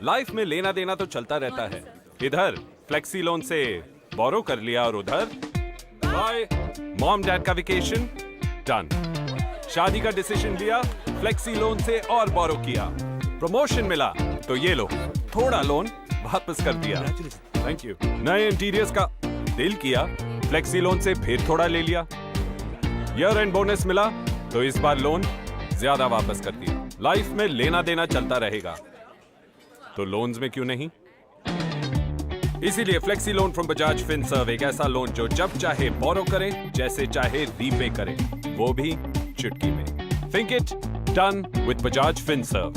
Life में लेना देना तो चलता रहता है। इधर फ्लेक्सी लोन से बोरो कर लिया और उधर बाय मॉम डैड का वेकेशन डन। शादी का डिसीजन लिया, फ्लेक्सी लोन से और बोरो किया। प्रमोशन मिला तो ये लो थोड़ा लोन वापस कर दिया। Thank you. नए इंटीरियर्स का डील किया, फ्लेक्सी लोन से फिर थोड़ा ले लिया। ईयर एंड बोनस मिला तो इस बार लोन ज्यादा वापस कर दिया। लाइफ में लेना देना चलता रहेगा तो लोन्स में क्यों नहीं। इसीलिए flexi loan from Bajaj Finserv एक ऐसा लोन जो जब चाहे बोरो करे, जैसे चाहे रीपे करे, वो भी चुटकी में। Think it done with Bajaj Finserv.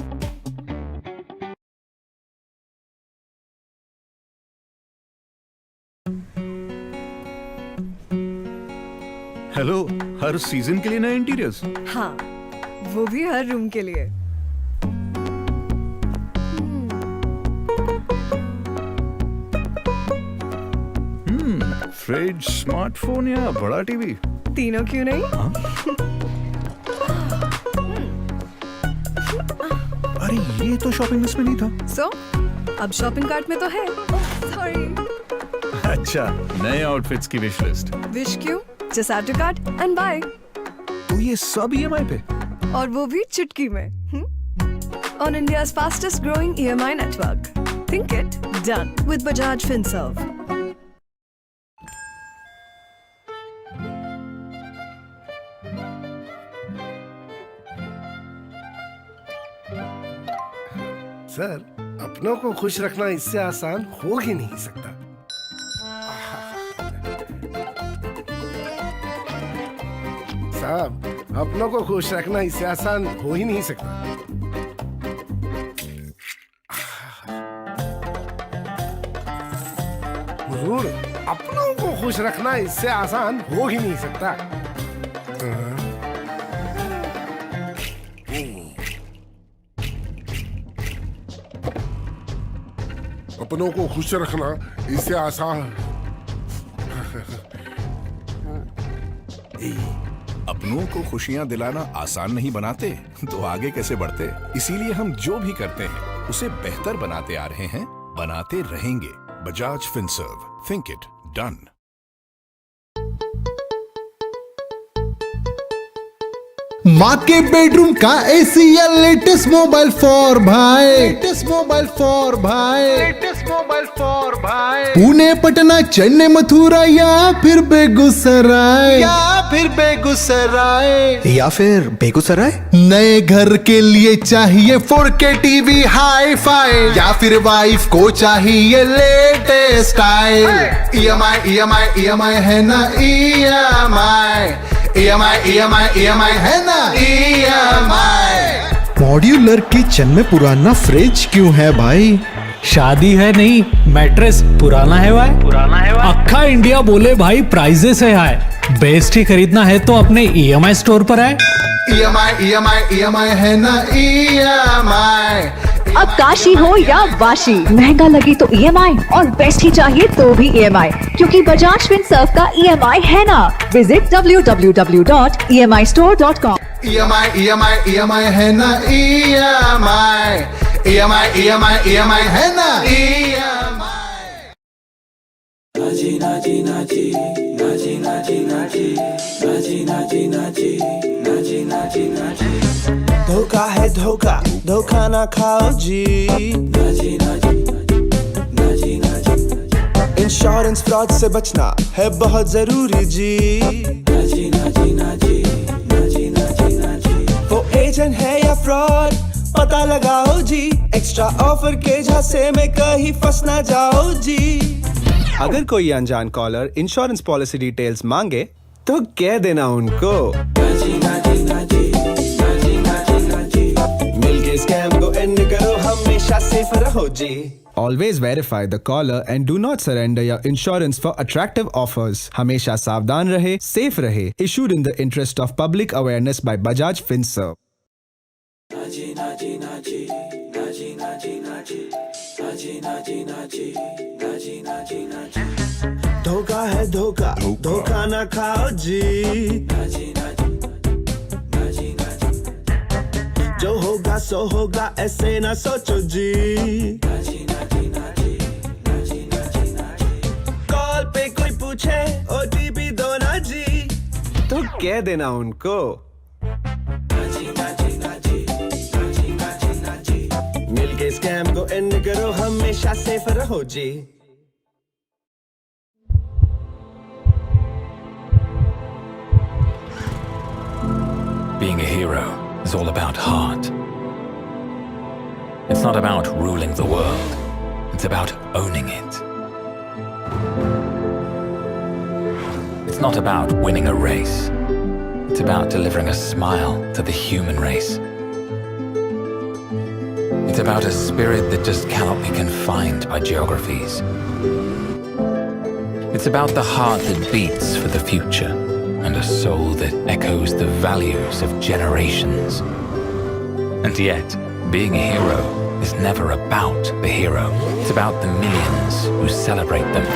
Hello, her season के लिए नए इंटीरियर्स? हाँ, वो भी हर रूम के लिए। फ्रिज, स्मार्टफोन या बड़ा टीवी? तीनों क्यों नहीं? अरे ये तो शॉपिंग लिस्ट में नहीं था। सो अब शॉपिंग कार्ट में तो है। सॉरी। अच्छा, नए आउटफिट्स की विश लिस्ट। विश क्यों? Just add to cart and buy. तो ये सब EMI पे? और वो भी चुटकी में। On India's fastest growing EMI network. Think it done with Bajaj Finserv. Sir, अपनों को खुश रखना इससे आसान हो ही नहीं सकता। साहब, अपनों को खुश रखना इससे आसान हो ही नहीं सकता। हुजूर, अपनों को खुश रखना इससे आसान हो ही नहीं सकता। अपनों को खुश रखना इससे आसान। अपनों को खुशियां दिलाना आसान नहीं बनाते तो आगे कैसे बढ़ते। इसीलिए हम जो भी करते हैं उसे बेहतर बनाते आ रहे हैं, बनाते रहेंगे। Bajaj Finserv, think it done. माँ के बेडरूम का एसी या लेटेस्ट मोबाइल फॉर भाई, लेटेस्ट मोबाइल फॉर भाई, लेटेस्ट मोबाइल फॉर भाई। पुणे, पटना, चेन्नई, मथुरा या फिर बेगूसराय, या फिर बेगूसराय। नए घर के लिए चाहिए 4K टीवी हाई फाई, या फिर वाइफ को चाहिए लेटेस्ट स्टाइल। EMI है ना, EMI है ना, मॉड्यूलर किचन में पुराना फ्रिज क्यों है भाई? शादी है नहीं, मैट्रेस पुराना है भाई। अक्खा इंडिया बोले भाई प्राइजेस है हाई। बेस्ट ही खरीदना है तो अपने EMI स्टोर पर आए। EMI है ना, अब काशी हो या वाशी, महंगा लगे तो EMI और बेस्ट ही चाहिए तो भी EMI, क्योंकि बजाज फिनसर्व का EMI है ना। Visit www.emistore.com। EMI है ना, EMI है ना, धोखा है धोखा, धोखा ना खाओ जी। इंश्योरेंस फ्रॉड से बचना है बहुत जरूरी जी। वो एजेंट है या फ्रॉड पता लगाओ जी। एक्स्ट्रा ऑफर के झांसे में कहीं फंस ना जाओ जी। अगर कोई अनजान कॉलर इंश्योरेंस पॉलिसी डिटेल्स मांगे तो कह देना उनको मिलके स्कैम को एंड करो, हमेशा सेफ रहो जी। Always verify the caller and do not surrender your insurance for attractive offers. हमेशा सावधान रहे, safe रहे. Issued in the interest of public awareness by Bajaj Finserv. धोखा है धोखा, धोखा ना खाओ जी। जो होगा सो होगा ऐसे ना सोचो जी कॉल पे कोई पूछे ओटीपी दो ना जी तो कह देना उनको मिलके स्कैम को एंड करो हमेशा सेफ रहो जी Being a hero is all about heart. It's not about ruling the world. It's about owning it. It's not about winning a race. It's about delivering a smile to the human race. It's about a spirit that just cannot be confined by geographies. It's about the heart that beats for the future and a soul that echoes the values of generations. And yet, being a hero is never about the hero. It's about the millions who celebrate them.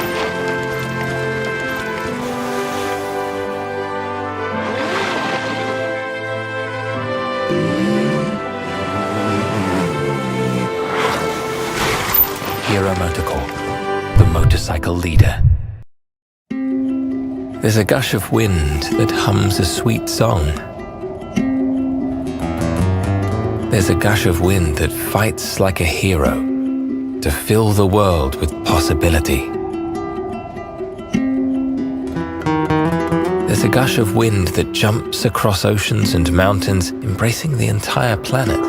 Hero Motorcorp, the motorcycle leader. There's a gush of wind that hums a sweet song. There's a gush of wind that fights like a hero to fill the world with possibility. There's a gush of wind that jumps across oceans and mountains, embracing the entire planet.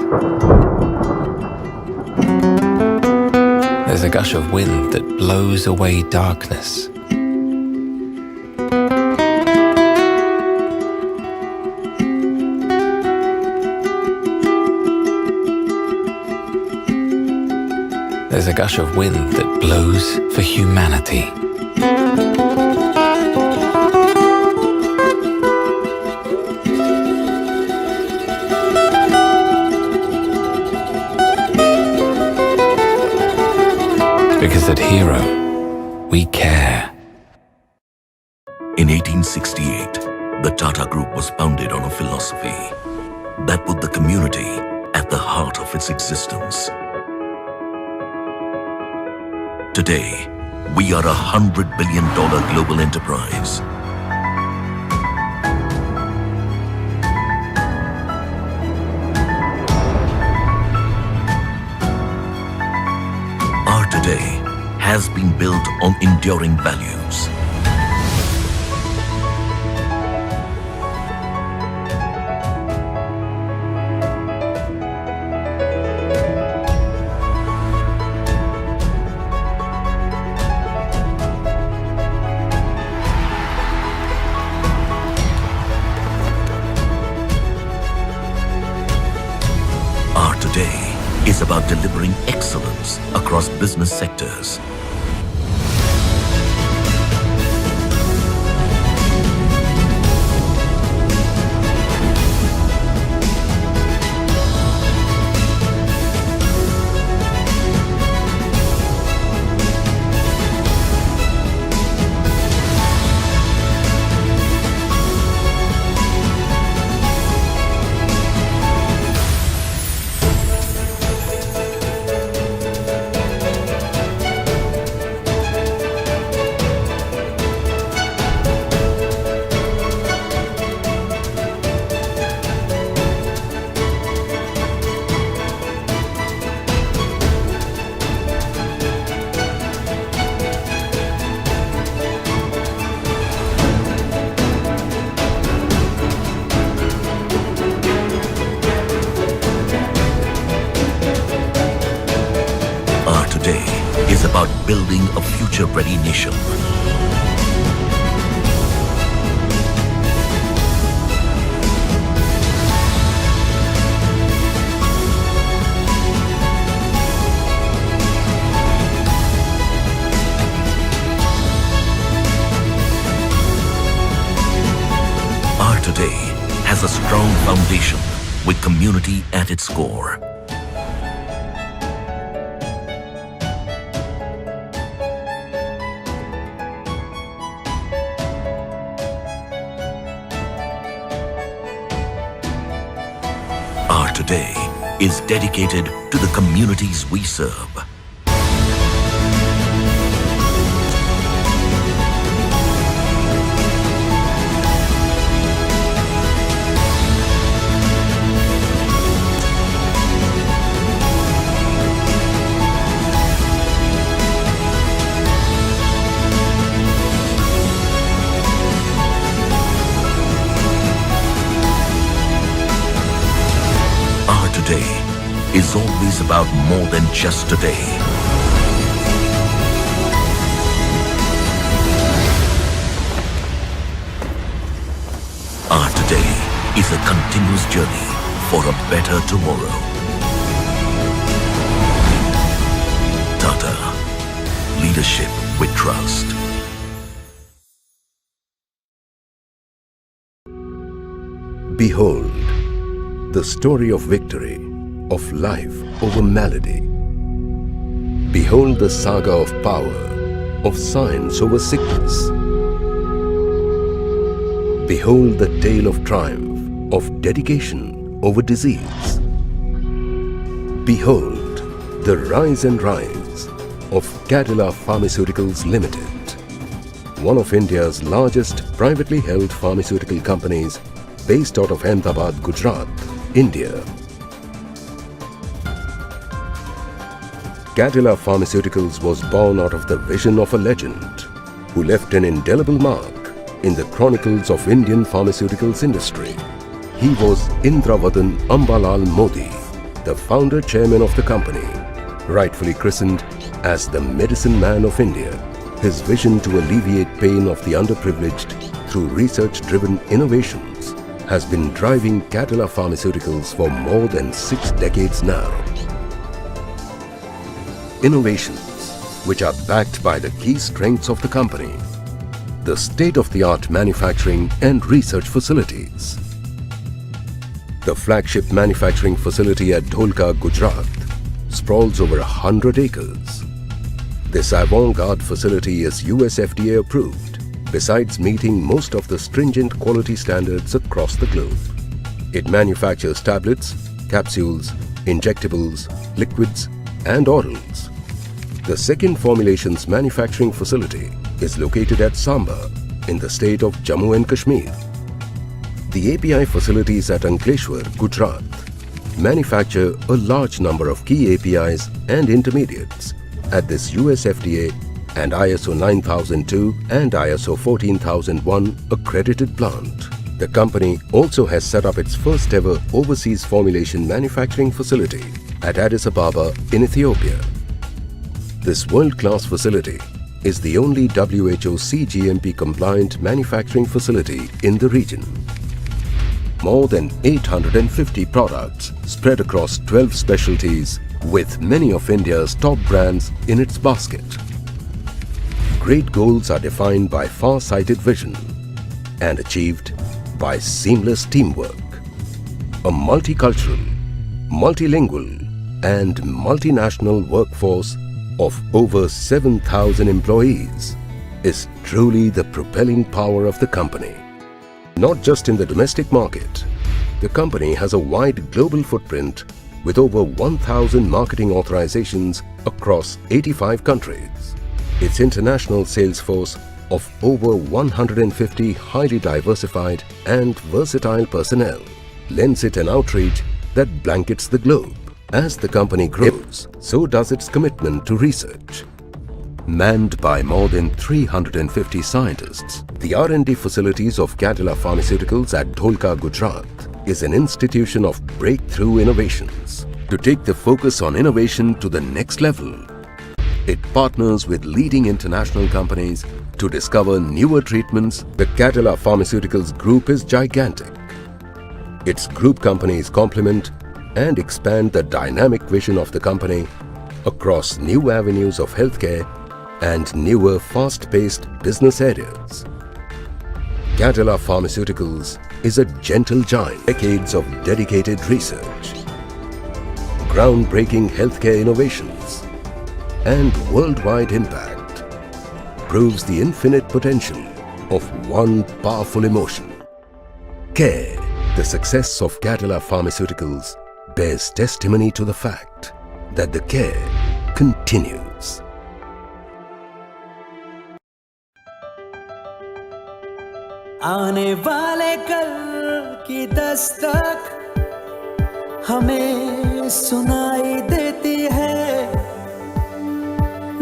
There's a gush of wind that blows away darkness. There's a gush of wind that blows for humanity. Because at Hero, we care. In 1868, the Tata Group was founded on a philosophy that put the community at the heart of its existence. Today, we are $100 billion global enterprise. Our today has been built on enduring values. Is about delivering excellence across business sectors. Is about building a future-ready nation. Our today has a strong foundation with community at its core. Today is dedicated to the communities we serve. Our today is always about more than just today. Our today is a continuous journey for a better tomorrow. Tata, leadership with trust. Behold, the story of victory, of life over malady. Behold the saga of power, of science over sickness. Behold the tale of triumph, of dedication over disease. Behold the rise and rise of Cadila Pharmaceuticals Limited, one of India's largest privately held pharmaceutical companies based out of Ahmedabad, Gujarat, India. Cadila Pharmaceuticals was born out of the vision of a legend who left an indelible mark in the chronicles of Indian pharmaceuticals industry. He was Indravardhan Ambalal Modi, the founder chairman of the company, rightfully christened as the medicine man of India. His vision to alleviate pain of the underprivileged through research-driven innovations has been driving Cadila Pharmaceuticals for more than 6 decades now. Innovations which are backed by the key strengths of the company, the state-of-the-art manufacturing and research facilities. The flagship manufacturing facility at Dholka, Gujarat, sprawls over 100 acres. This avant-garde facility is US FDA approved, besides meeting most of the stringent quality standards across the globe. It manufactures tablets, capsules, injectables, liquids, and orals. The second formulations manufacturing facility is located at Samba in the state of Jammu and Kashmir. The API facilities at Ankleshwar, Gujarat, manufacture a large number of key APIs and intermediates at this US FDA and ISO 9002 and ISO 14001 accredited plant. The company also has set up its first ever overseas formulation manufacturing facility at Addis Ababa in Ethiopia. This world-class facility is the only WHO CGMP compliant manufacturing facility in the region. More than 850 products spread across 12 specialties with many of India's top brands in its basket. Great goals are defined by far-sighted vision and achieved by seamless teamwork. A multicultural, multilingual and multinational workforce of over 7,000 employees is truly the propelling power of the company. Not just in the domestic market, the company has a wide global footprint with over 1,000 marketing authorizations across 85 countries. Its international sales force of over 150 highly diversified and versatile personnel lends it an outreach that blankets the globe. As the company grows, so does its commitment to research. Manned by more than 350 scientists, the R&D facilities of Cadila Pharmaceuticals at Dholka, Gujarat is an institution of breakthrough innovations. To take the focus on innovation to the next level, it partners with leading international companies to discover newer treatments. The Cadila Pharmaceuticals Group is gigantic. Its group companies complement and expand the dynamic vision of the company across new avenues of healthcare and newer fast-paced business areas. Cadila Pharmaceuticals is a gentle giant. Decades of dedicated research, groundbreaking healthcare innovations, and worldwide impact proves the infinite potential of one powerful emotion. Care. The success of Cadila Pharmaceuticals bears testimony to the fact that the care continues. आने वाले कल की दस्तक हमें सुनाई देती है,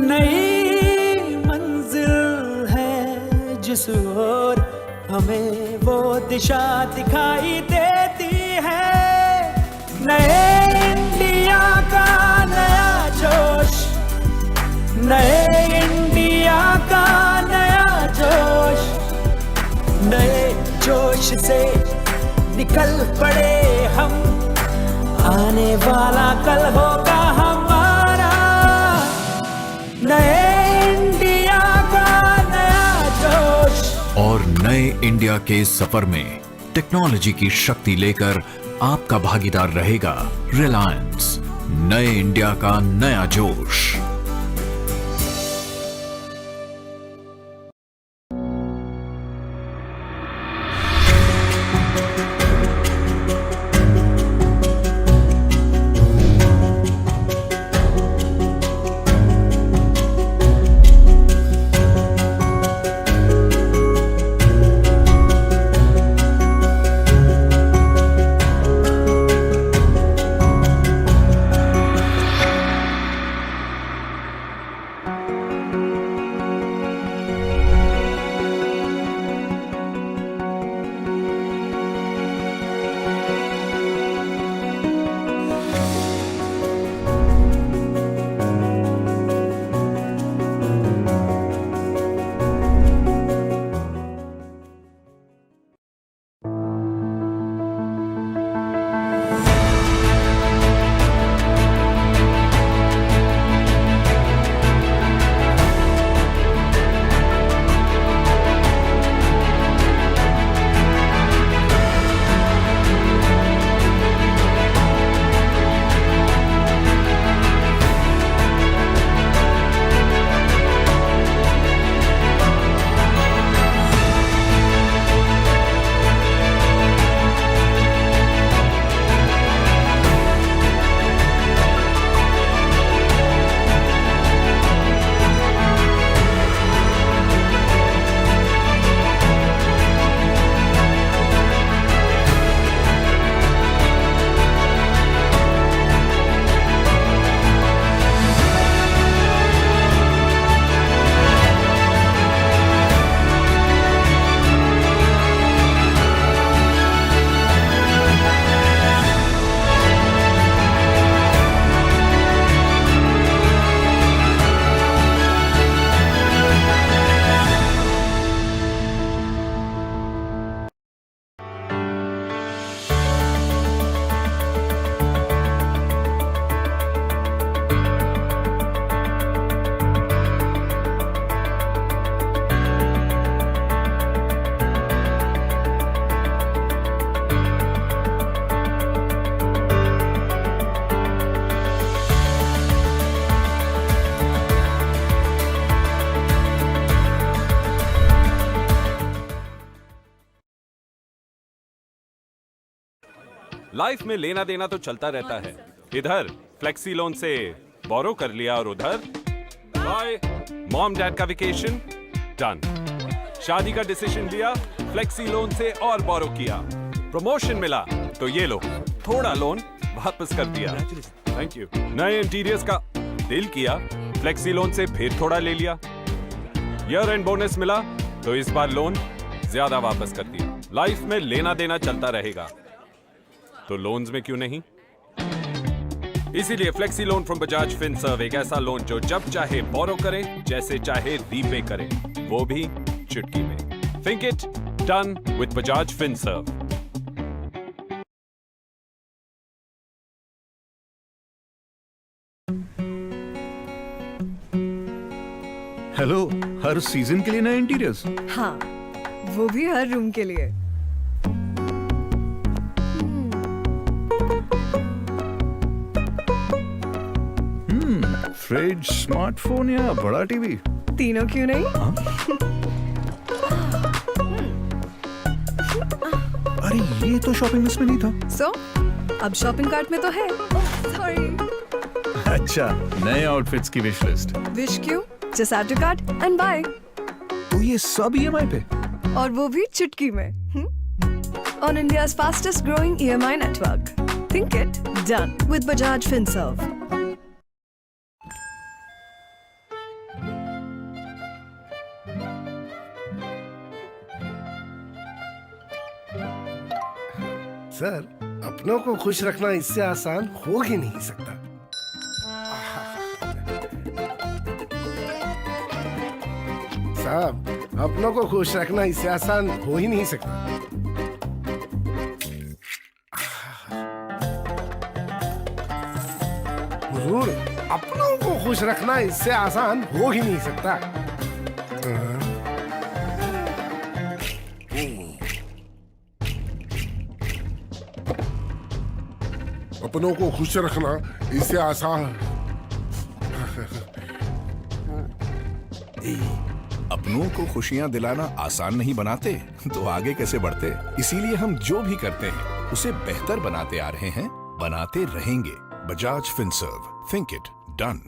नई मंजिल है जिस ओर हमें वो दिशा दिखाई देती है। नए इंडिया का नया जोश, नए इंडिया का नया जोश, नए जोश से निकल पड़े हम, आने वाला कल होगा हमारा। नए इंडिया का नया जोश। और नए इंडिया के सफर में टेक्नोलॉजी की शक्ति लेकर आपका भागीदार रहेगा रिलायंस। नए इंडिया का नया जोश। लाइफ में लेना देना तो चलता रहता है। इधर फ्लेक्सी लोन से बोरो कर लिया और उधर बाय मॉम डैड का वेकेशन डन। शादी का डिसीजन लिया, फ्लेक्सी लोन से और बोरो किया। प्रमोशन मिला तो ये लो थोड़ा लोन वापस कर दिया। Thank you. नए इंटीरियर्स का दिल किया, फ्लेक्सी लोन से फिर थोड़ा ले लिया। ईयर एंड बोनस मिला तो इस बार लोन ज्यादा वापस कर दिया। लाइफ में लेना देना चलता रहेगा तो लोन्स में क्यों नहीं। इसीलिए flexi loan from Bajaj Finserv एक ऐसा लोन जो जब चाहे बोरो करे, जैसे चाहे रीपे करे, वो भी चुटकी में। Think it done with Bajaj Finserv. Hello, her season के लिए नए इंटीरियर्स? हाँ, वो भी हर रूम के लिए। फ्रिज, स्मार्टफोन या बड़ा टीवी? तीनों क्यों नहीं? अरे ये तो शॉपिंग लिस्ट में नहीं था। सो अब शॉपिंग कार्ट में तो है। सॉरी। अच्छा, नए आउटफिट्स की विश लिस्ट। विश क्यों? Just add to cart and buy. तो ये सब ईएमआई पे? और वो भी चुटकी में। On India's fastest growing EMI network. Think it, done with Bajaj Finserv. Sir, अपनों को खुश रखना इससे आसान हो ही नहीं सकता। साहब, अपनों को खुश रखना इससे आसान हो ही नहीं सकता। हुजूर, अपनों को खुश रखना इससे आसान हो ही नहीं सकता। अपनों को खुश रखना इससे आसान। अपनों को खुशियां दिलाना आसान नहीं बनाते तो आगे कैसे बढ़ते। इसीलिए हम जो भी करते हैं उसे बेहतर बनाते आ रहे हैं, बनाते रहेंगे। Bajaj Finserv, think it, done.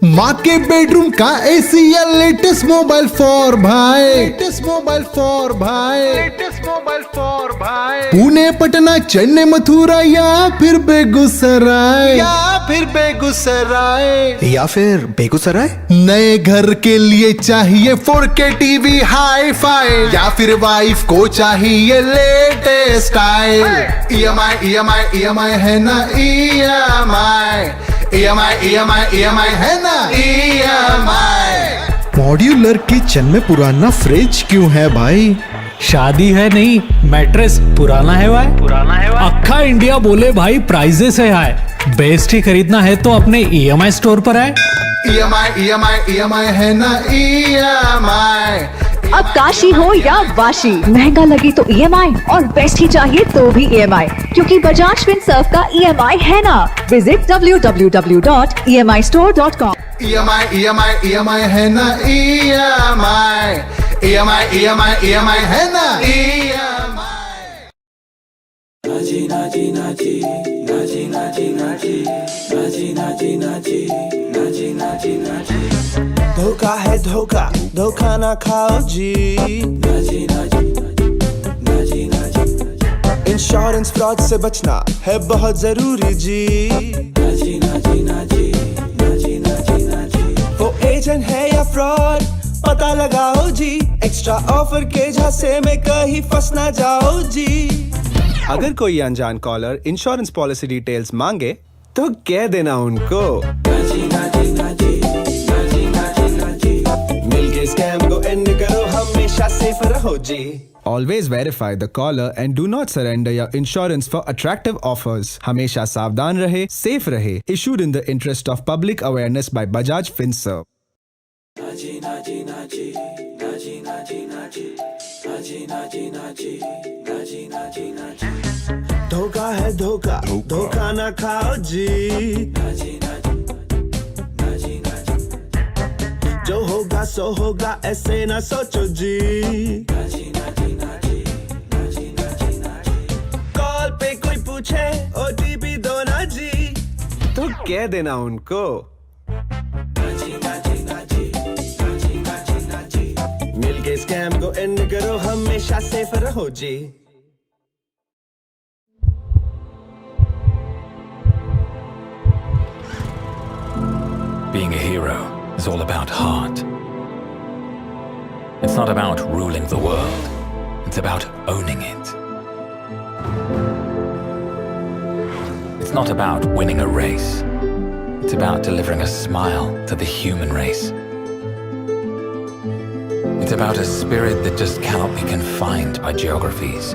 माँ के बेडरूम का एसी या लेटेस्ट मोबाइल फॉर भाई, लेटेस्ट मोबाइल फॉर भाई, लेटेस्ट मोबाइल फॉर भाई। पुणे, पटना, चेन्नई, मथुरा या फिर बेगूसराय, या फिर बेगूसराय। नए घर के लिए चाहिए 4K टीवी हाई फाई, या फिर वाइफ को चाहिए लेटेस्ट स्टाइल। EMI है ना, EMI है ना, मॉड्यूलर किचन में पुराना फ्रिज क्यों है भाई? शादी है नहीं, मैट्रेस पुराना है भाई। अक्खा इंडिया बोले भाई प्राइजेस है हाई, बेस्ट ही खरीदना है तो अपने EMI स्टोर पर आए। EMI है ना, अब काशी हो या वाशी, महंगा लगे तो EMI और बेस्ट ही चाहिए तो भी EMI, क्योंकि बजाज फिनसर्व का EMI है ना। Visit www.emistore.com। EMI है ना, EMI है ना, नाची नाची नाची नाची नाची नाची नाची नाची नाची नाची नाची नाची। धोखा है धोखा, धोखा ना खाओ जी। नाची नाची नाची नाची। इंश्योरेंस फ्रॉड से बचना है बहुत जरूरी जी। नाची नाची नाची नाची नाची नाची। वो एजेंट है या फ्रॉड पता लगाओ जी, एक्स्ट्रा ऑफर के झांसे में कहीं फंस ना जाओ जी। अगर कोई अनजान कॉलर इंश्योरेंस पॉलिसी डिटेल्स मांगे तो कह देना उनको। नाची नाची नाची नाची नाची नाची। मिलके स्कैम को एंड करो, हमेशा सेफ रहो जी। Always verify the caller and do not surrender your insurance for attractive offers. हमेशा सावधान रहे, safe रहे. Issued in the interest of public awareness by Bajaj Finserv. नाची नाची नाची नाची नाची नाची नाची नाची नाची नाची नाची नाची। धोखा है धोखा, धोखा ना खाओ जी। नाची नाची नाची नाची। जो होगा सो होगा, ऐसे ना सोचो जी। नाची नाची नाची नाची नाची नाची। कॉल पे कोई पूछे OTP दो ना जी, तो कह देना उनको। नाची नाची नाची नाची नाची नाची। मिलके स्कैम को एंड करो, हमेशा सेफ रहो जी। Being a hero is all about heart. It's not about ruling the world. It's about owning it. It's not about winning a race. It's about delivering a smile to the human race. It's about a spirit that just cannot be confined by geographies.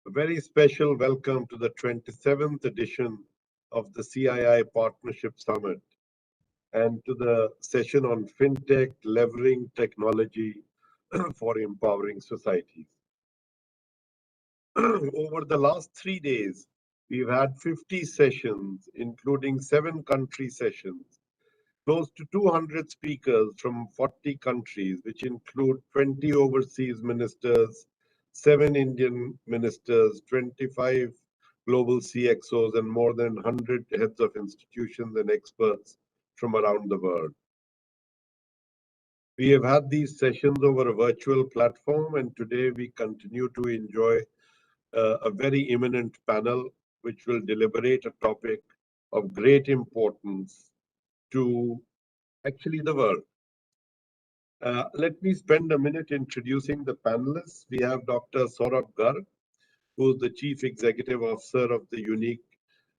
A very special welcome to the 27th edition of the CII Partnership Summit and to the session on Fintech leveraging technology for empowering societies. Over the last 3 days, we've had 50 sessions, including 7 country sessions, close to 200 speakers from 40 countries, which include 20 overseas ministers, 7 Indian ministers, 25 global CXOs, and more than 100 heads of institutions and experts from around the world. We have had these sessions over a virtual platform, and today we continue to enjoy a very imminent panel which will deliberate a topic of great importance to actually the world. Let me spend a minute introducing the panelists. We have Dr. Saurabh Garg, who is the Chief Executive Officer of the Unique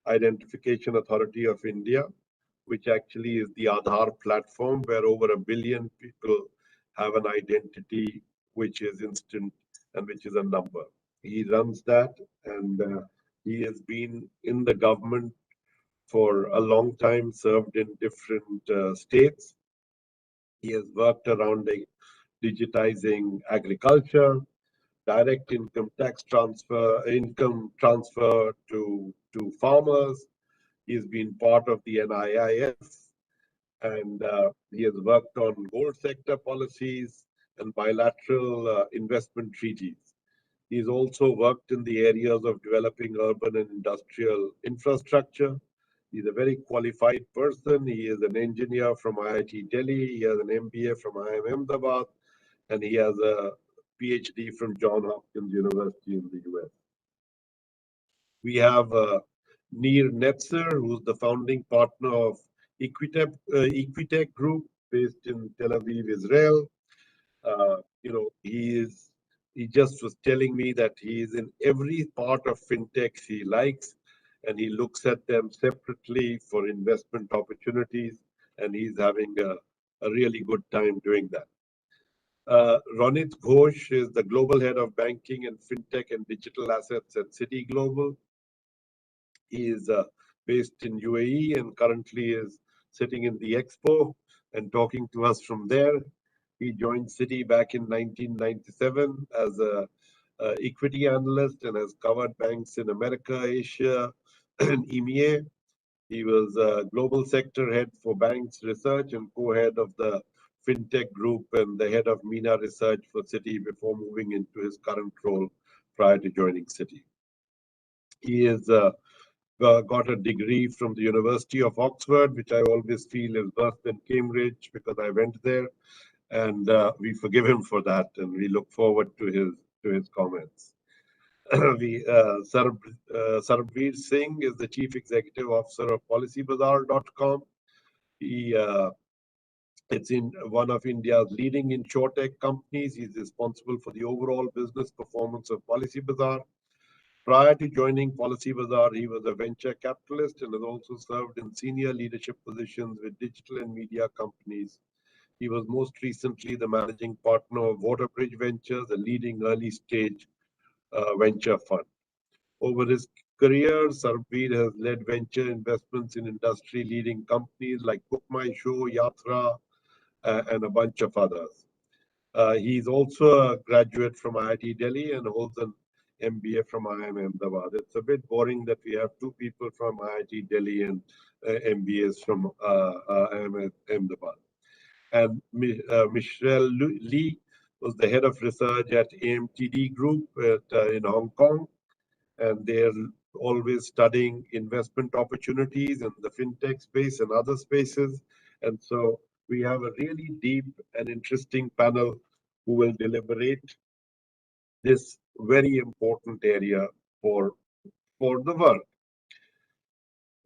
Identification Authority of India, which actually is the Aadhaar platform where over 1 billion people have an identity which is instant and which is a number. He runs that, and he has been in the government for a long time, served in different states. He has worked around digitizing agriculture, direct income transfer to farmers. He's been part of the NIIF, and he has worked on gold sector policies and bilateral investment treaties. He's also worked in the areas of developing urban and industrial infrastructure. He's a very qualified person. He is an engineer from IIT Delhi. He has an MBA from IIM Ahmedabad, and he has a PhD from Johns Hopkins University in the US. We have Nir Netzer, who's the founding partner of Equitech Group, based in Tel Aviv, Israel. He just was telling me that he is in every part of fintechs he likes, and he looks at them separately for investment opportunities, and he's having a really good time doing that. Ronit Ghosh is the Global Head of Banking and Fintech and Digital Assets at Citi Global. He is based in UAE and currently is sitting in the Expo and talking to us from there. He joined Citi back in 1997 as a equity analyst and has covered banks in America, Asia, and EMEA. He was a global sector head for banks research and co-head of the Fintech group and the head of MENA research for Citi before moving into his current role prior to joining Citi. He has got a degree from the University of Oxford, which I always feel is worse than Cambridge because I went there. And we forgive him for that, and we look forward to his comments. Sarbvir Singh is the Chief Executive Officer of PolicyBazaar.com. It's in one of India's leading insurtech companies. He's responsible for the overall business performance of PolicyBazaar. Prior to joining PolicyBazaar, he was a venture capitalist and has also served in senior leadership positions with digital and media companies. He was most recently the managing partner of Waterbridge Ventures, a leading early-stage venture fund. Over his career, Sarbvir has led venture investments in industry-leading companies like Book My Show, Yatra, and a bunch of others. He's also a graduate from IIT Delhi and holds an MBA from IIM Ahmedabad. It's a bit boring that we have 2 people from IIT Delhi and MBAs from IIM Ahmedabad. And Michelle Lee was the head of research at Amtd Group in Hong Kong, and they're always studying investment opportunities in the fintech space and other spaces. And so we have a really deep and interesting panel who will deliberate this very important area for the world.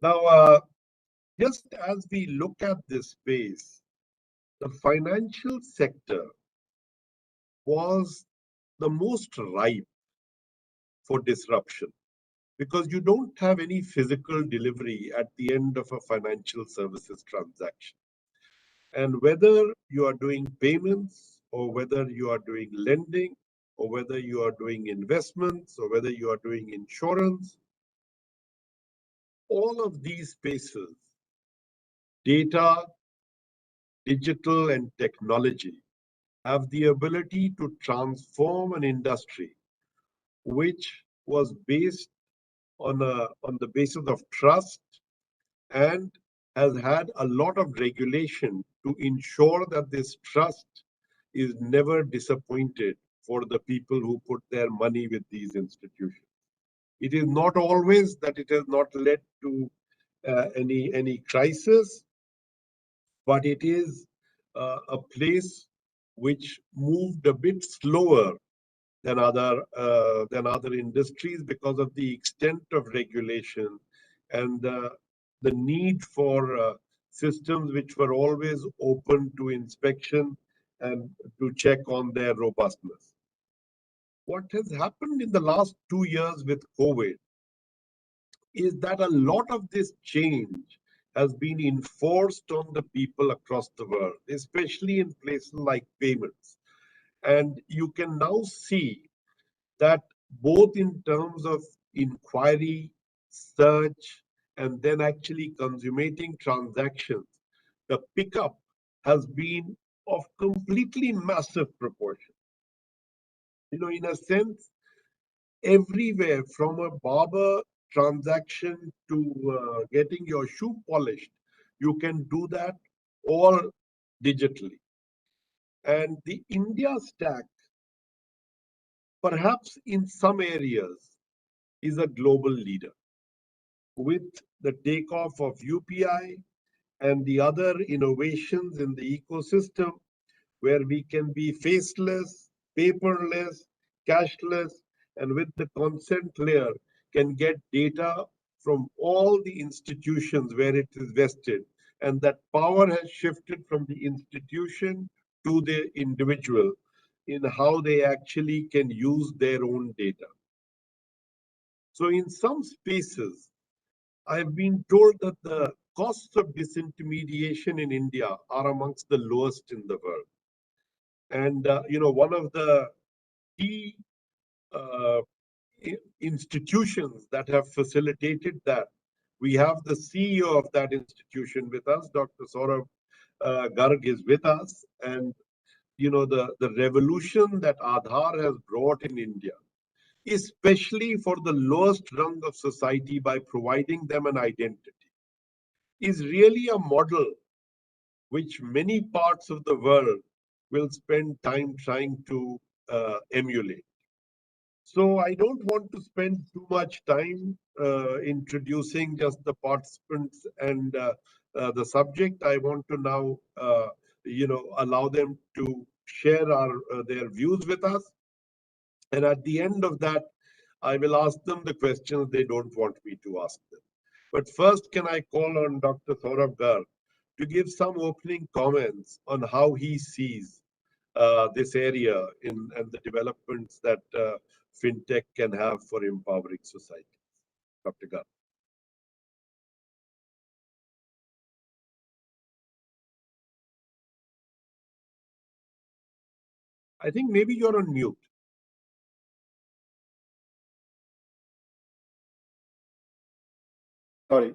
Now, just as we look at this space, the financial sector was the most ripe for disruption because you don't have any physical delivery at the end of a financial services transaction. And whether you are doing payments or whether you are doing lending or whether you are doing investments, or whether you are doing insurance, all of these spaces, data, digital, and technology, have the ability to transform an industry which was based on the basis of trust and has had a lot of regulation to ensure that this trust is never disappointed for the people who put their money with these institutions. It is not always that it has not led to any crisis, but it is a place which moved a bit slower than other industries because of the extent of regulation and the need for systems which were always open to inspection and to check on their robustness. What has happened in the last 2 years with COVID is that a lot of this change has been enforced on the people across the world, especially in places like payments. And you can now see that both in terms of inquiry, search, and then actually consummating transactions, the pickup has been of completely massive proportion. You know, in a sense, everywhere from a barber transaction to getting your shoe polished, you can do that all digitally. And the India stack, perhaps in some areas, is a global leader. With the takeoff of UPI and the other innovations in the ecosystem, where we can be faceless, paperless, cashless, and with the consent layer can get data from all the institutions where it is vested. And that power has shifted from the institution to the individual in how they actually can use their own data. So in some spaces, I've been told that the costs of disintermediation in India are amongst the lowest in the world. And you know, one of the key institutions that have facilitated that, we have the CEO of that institution with us, Dr. Saurabh Garg is with us. And you know, the revolution that Aadhaar has brought in India, especially for the lowest rung of society by providing them an identity, is really a model which many parts of the world will spend time trying to emulate. So I don't want to spend too much time introducing just the participants and the subject. I want to now, you know, allow them to share their views with us. And at the end of that, I will ask them the questions they don't want me to ask them. But first, can I call on Dr. Saurabh Garg to give some opening comments on how he sees this area and the developments that Fintech can have for empowering society. Dr. Garg. I think maybe you're on mute. Sorry.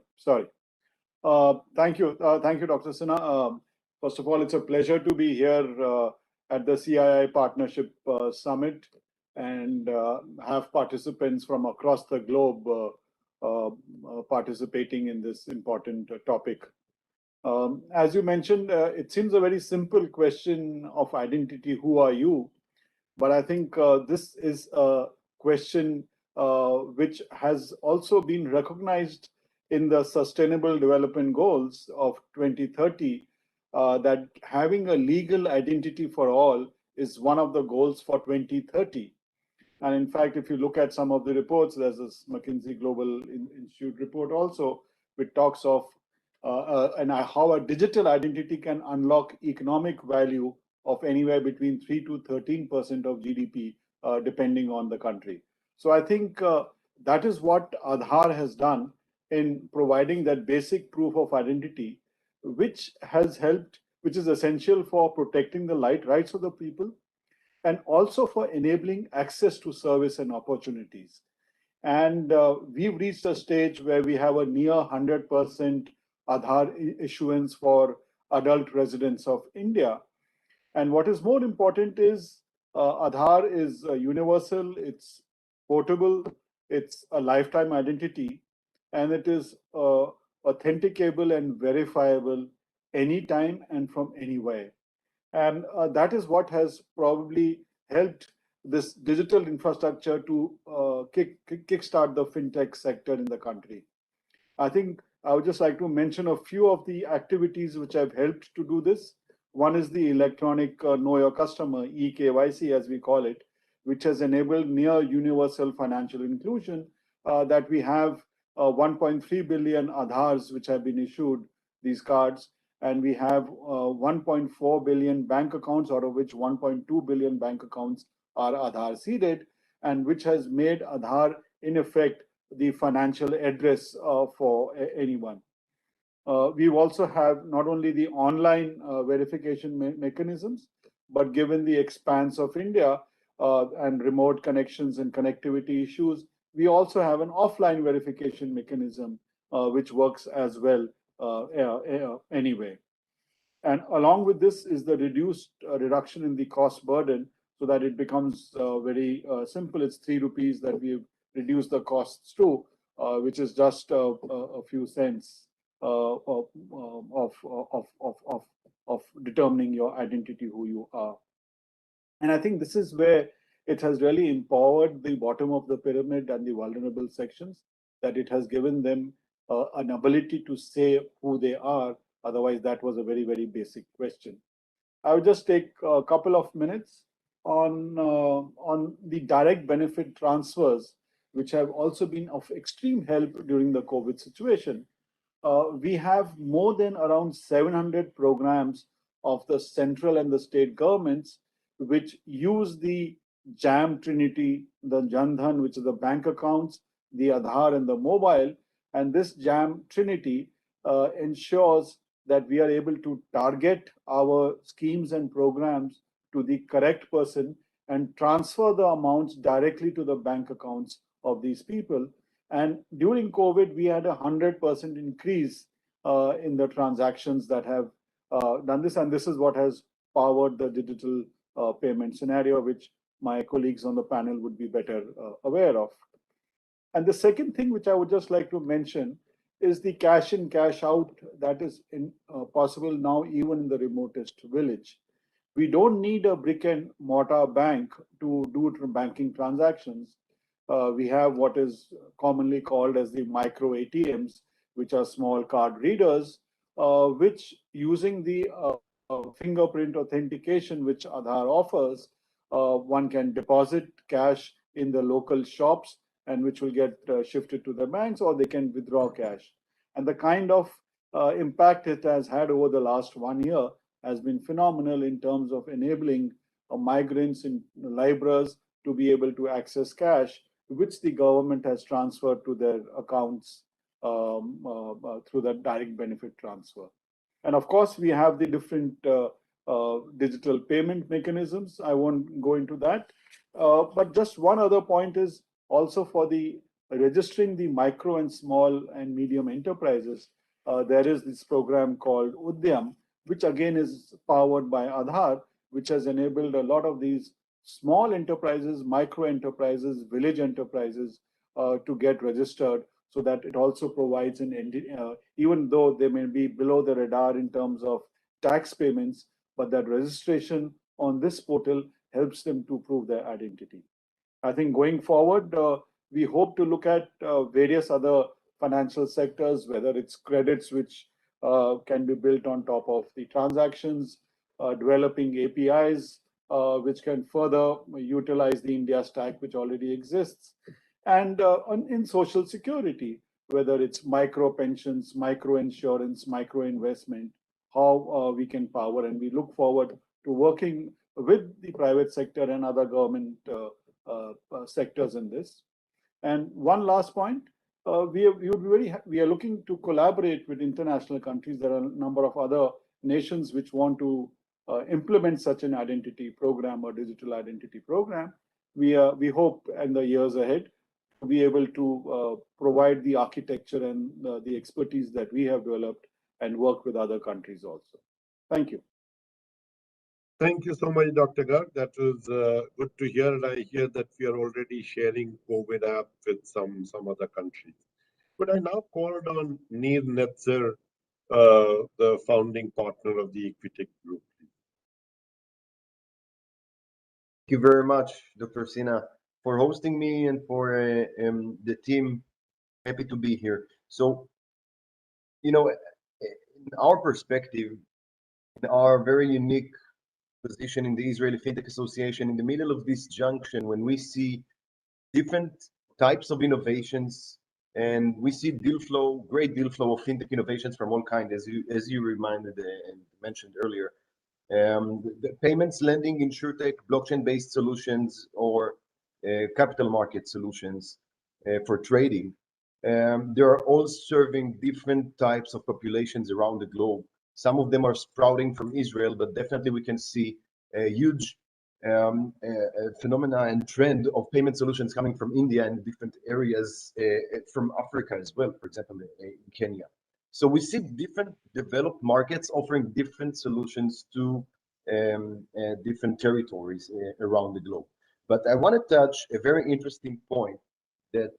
Thank you, Dr. Sinha. First of all, it's a pleasure to be here at the CII Partnership Summit and have participants from across the globe participating in this important topic. As you mentioned, it seems a very simple question of identity, who are you? But I think this is a question which has also been recognized in the Sustainable Development Goals of 2030, that having a legal identity for all is one of the goals for 2030. And in fact, if you look at some of the reports, there's this McKinsey Global Institute report also, which talks of and how a digital identity can unlock economic value of anywhere between 3 to 13% of GDP, depending on the country. So I think that is what Aadhaar has done in providing that basic proof of identity, which has helped, which is essential for protecting the rights of the people, and also for enabling access to service and opportunities. And we've reached a stage where we have a near 100% Aadhaar issuance for adult residents of India. And what is more important is Aadhaar is universal, it's portable, it's a lifetime identity, and it is authenticable and verifiable anytime and from anywhere. And that is what has probably helped this digital infrastructure to kickstart the fintech sector in the country. I think I would just like to mention a few of the activities which have helped to do this. One is the electronic Know Your Customer, eKYC as we call it, which has enabled near universal financial inclusion, that we have 1.3 billion Aadhaars which have been issued, these cards, and we have 1.4 billion bank accounts, out of which 1.2 billion bank accounts are Aadhaar seeded, and which has made Aadhaar in effect the financial address for anyone. We also have not only the online verification mechanisms, but given the expanse of India and remote connections and connectivity issues, we also have an offline verification mechanism which works as well anyway. And along with this is the reduction in the cost burden, so that it becomes very simple. It's 3 rupees that we've reduced the costs to, which is just a few cents of determining your identity, who you are. And I think this is where it has really empowered the bottom of the pyramid and the vulnerable sections, that it has given them an ability to say who they are. Otherwise, that was a very, very basic question. I would just take a couple of minutes on the direct benefit transfers, which have also been of extreme help during the COVID situation. We have more than around 700 programs of the central and the state governments, which use the JAM Trinity, the Jan Dhan, which is the bank accounts, the Aadhaar and the mobile. And this JAM Trinity ensures that we are able to target our schemes and programs to the correct person and transfer the amounts directly to the bank accounts of these people. And during COVID, we had 100% increase in the transactions that have done this. And this is what has powered the digital payment scenario, which my colleagues on the panel would be better aware of. And the second thing which I would just like to mention is the cash in, cash out that is possible now even in the remotest village. We don't need a brick and mortar bank to do banking transactions. We have what is commonly called as the micro ATMs, which are small card readers, which using the fingerprint authentication which Aadhaar offers, one can deposit cash in the local shops and which will get shifted to the banks, or they can withdraw cash. And the kind of impact it has had over the last 1 year has been phenomenal in terms of enabling migrants and laborers to be able to access cash, which the government has transferred to their accounts through the direct benefit transfer. And of course, we have the different digital payment mechanisms. I won't go into that. But just one other point is also for the registering the micro and small and medium enterprises. There is this program called Udyam, which again is powered by Aadhaar, which has enabled a lot of these small enterprises, micro enterprises, village enterprises to get registered, so that it also provides even though they may be below the radar in terms of tax payments, but that registration on this portal helps them to prove their identity. I think going forward, we hope to look at various other financial sectors, whether it's credits which can be built on top of the transactions, developing APIs which can further utilize the India stack which already exists, and in social security, whether it's micro pensions, micro insurance, micro investment, how we can power. And we look forward to working with the private sector and other government sectors in this. And one last point, we are looking to collaborate with international countries. There are a number of other nations which want to implement such an identity program or digital identity program, we hope in the years ahead to be able to provide the architecture and the expertise that we have developed and work with other countries also. Thank you. Thank you so much, Dr. Garg. That was good to hear. And I hear that we are already sharing COVID app with some other countries. But I now called on Neer Netzer, the founding partner of the Equitech Group. Thank you very much, Dr. Sinha, for hosting me and for the team. Happy to be here. So, in our perspective, in our very unique position in the Israeli Fintech Association, in the middle of this junction, when we see different types of innovations and we see great deal flow of fintech innovations from all kinds, as you reminded and mentioned earlier. The payments, lending, insurtech, blockchain-based solutions, or capital market solutions for trading. They are all serving different types of populations around the globe. Some of them are sprouting from Israel, but definitely we can see a huge phenomena and trend of payment solutions coming from India and different areas from Africa as well, for example, in Kenya. So we see different developed markets offering different solutions to different territories around the globe. But I want to touch a very interesting point that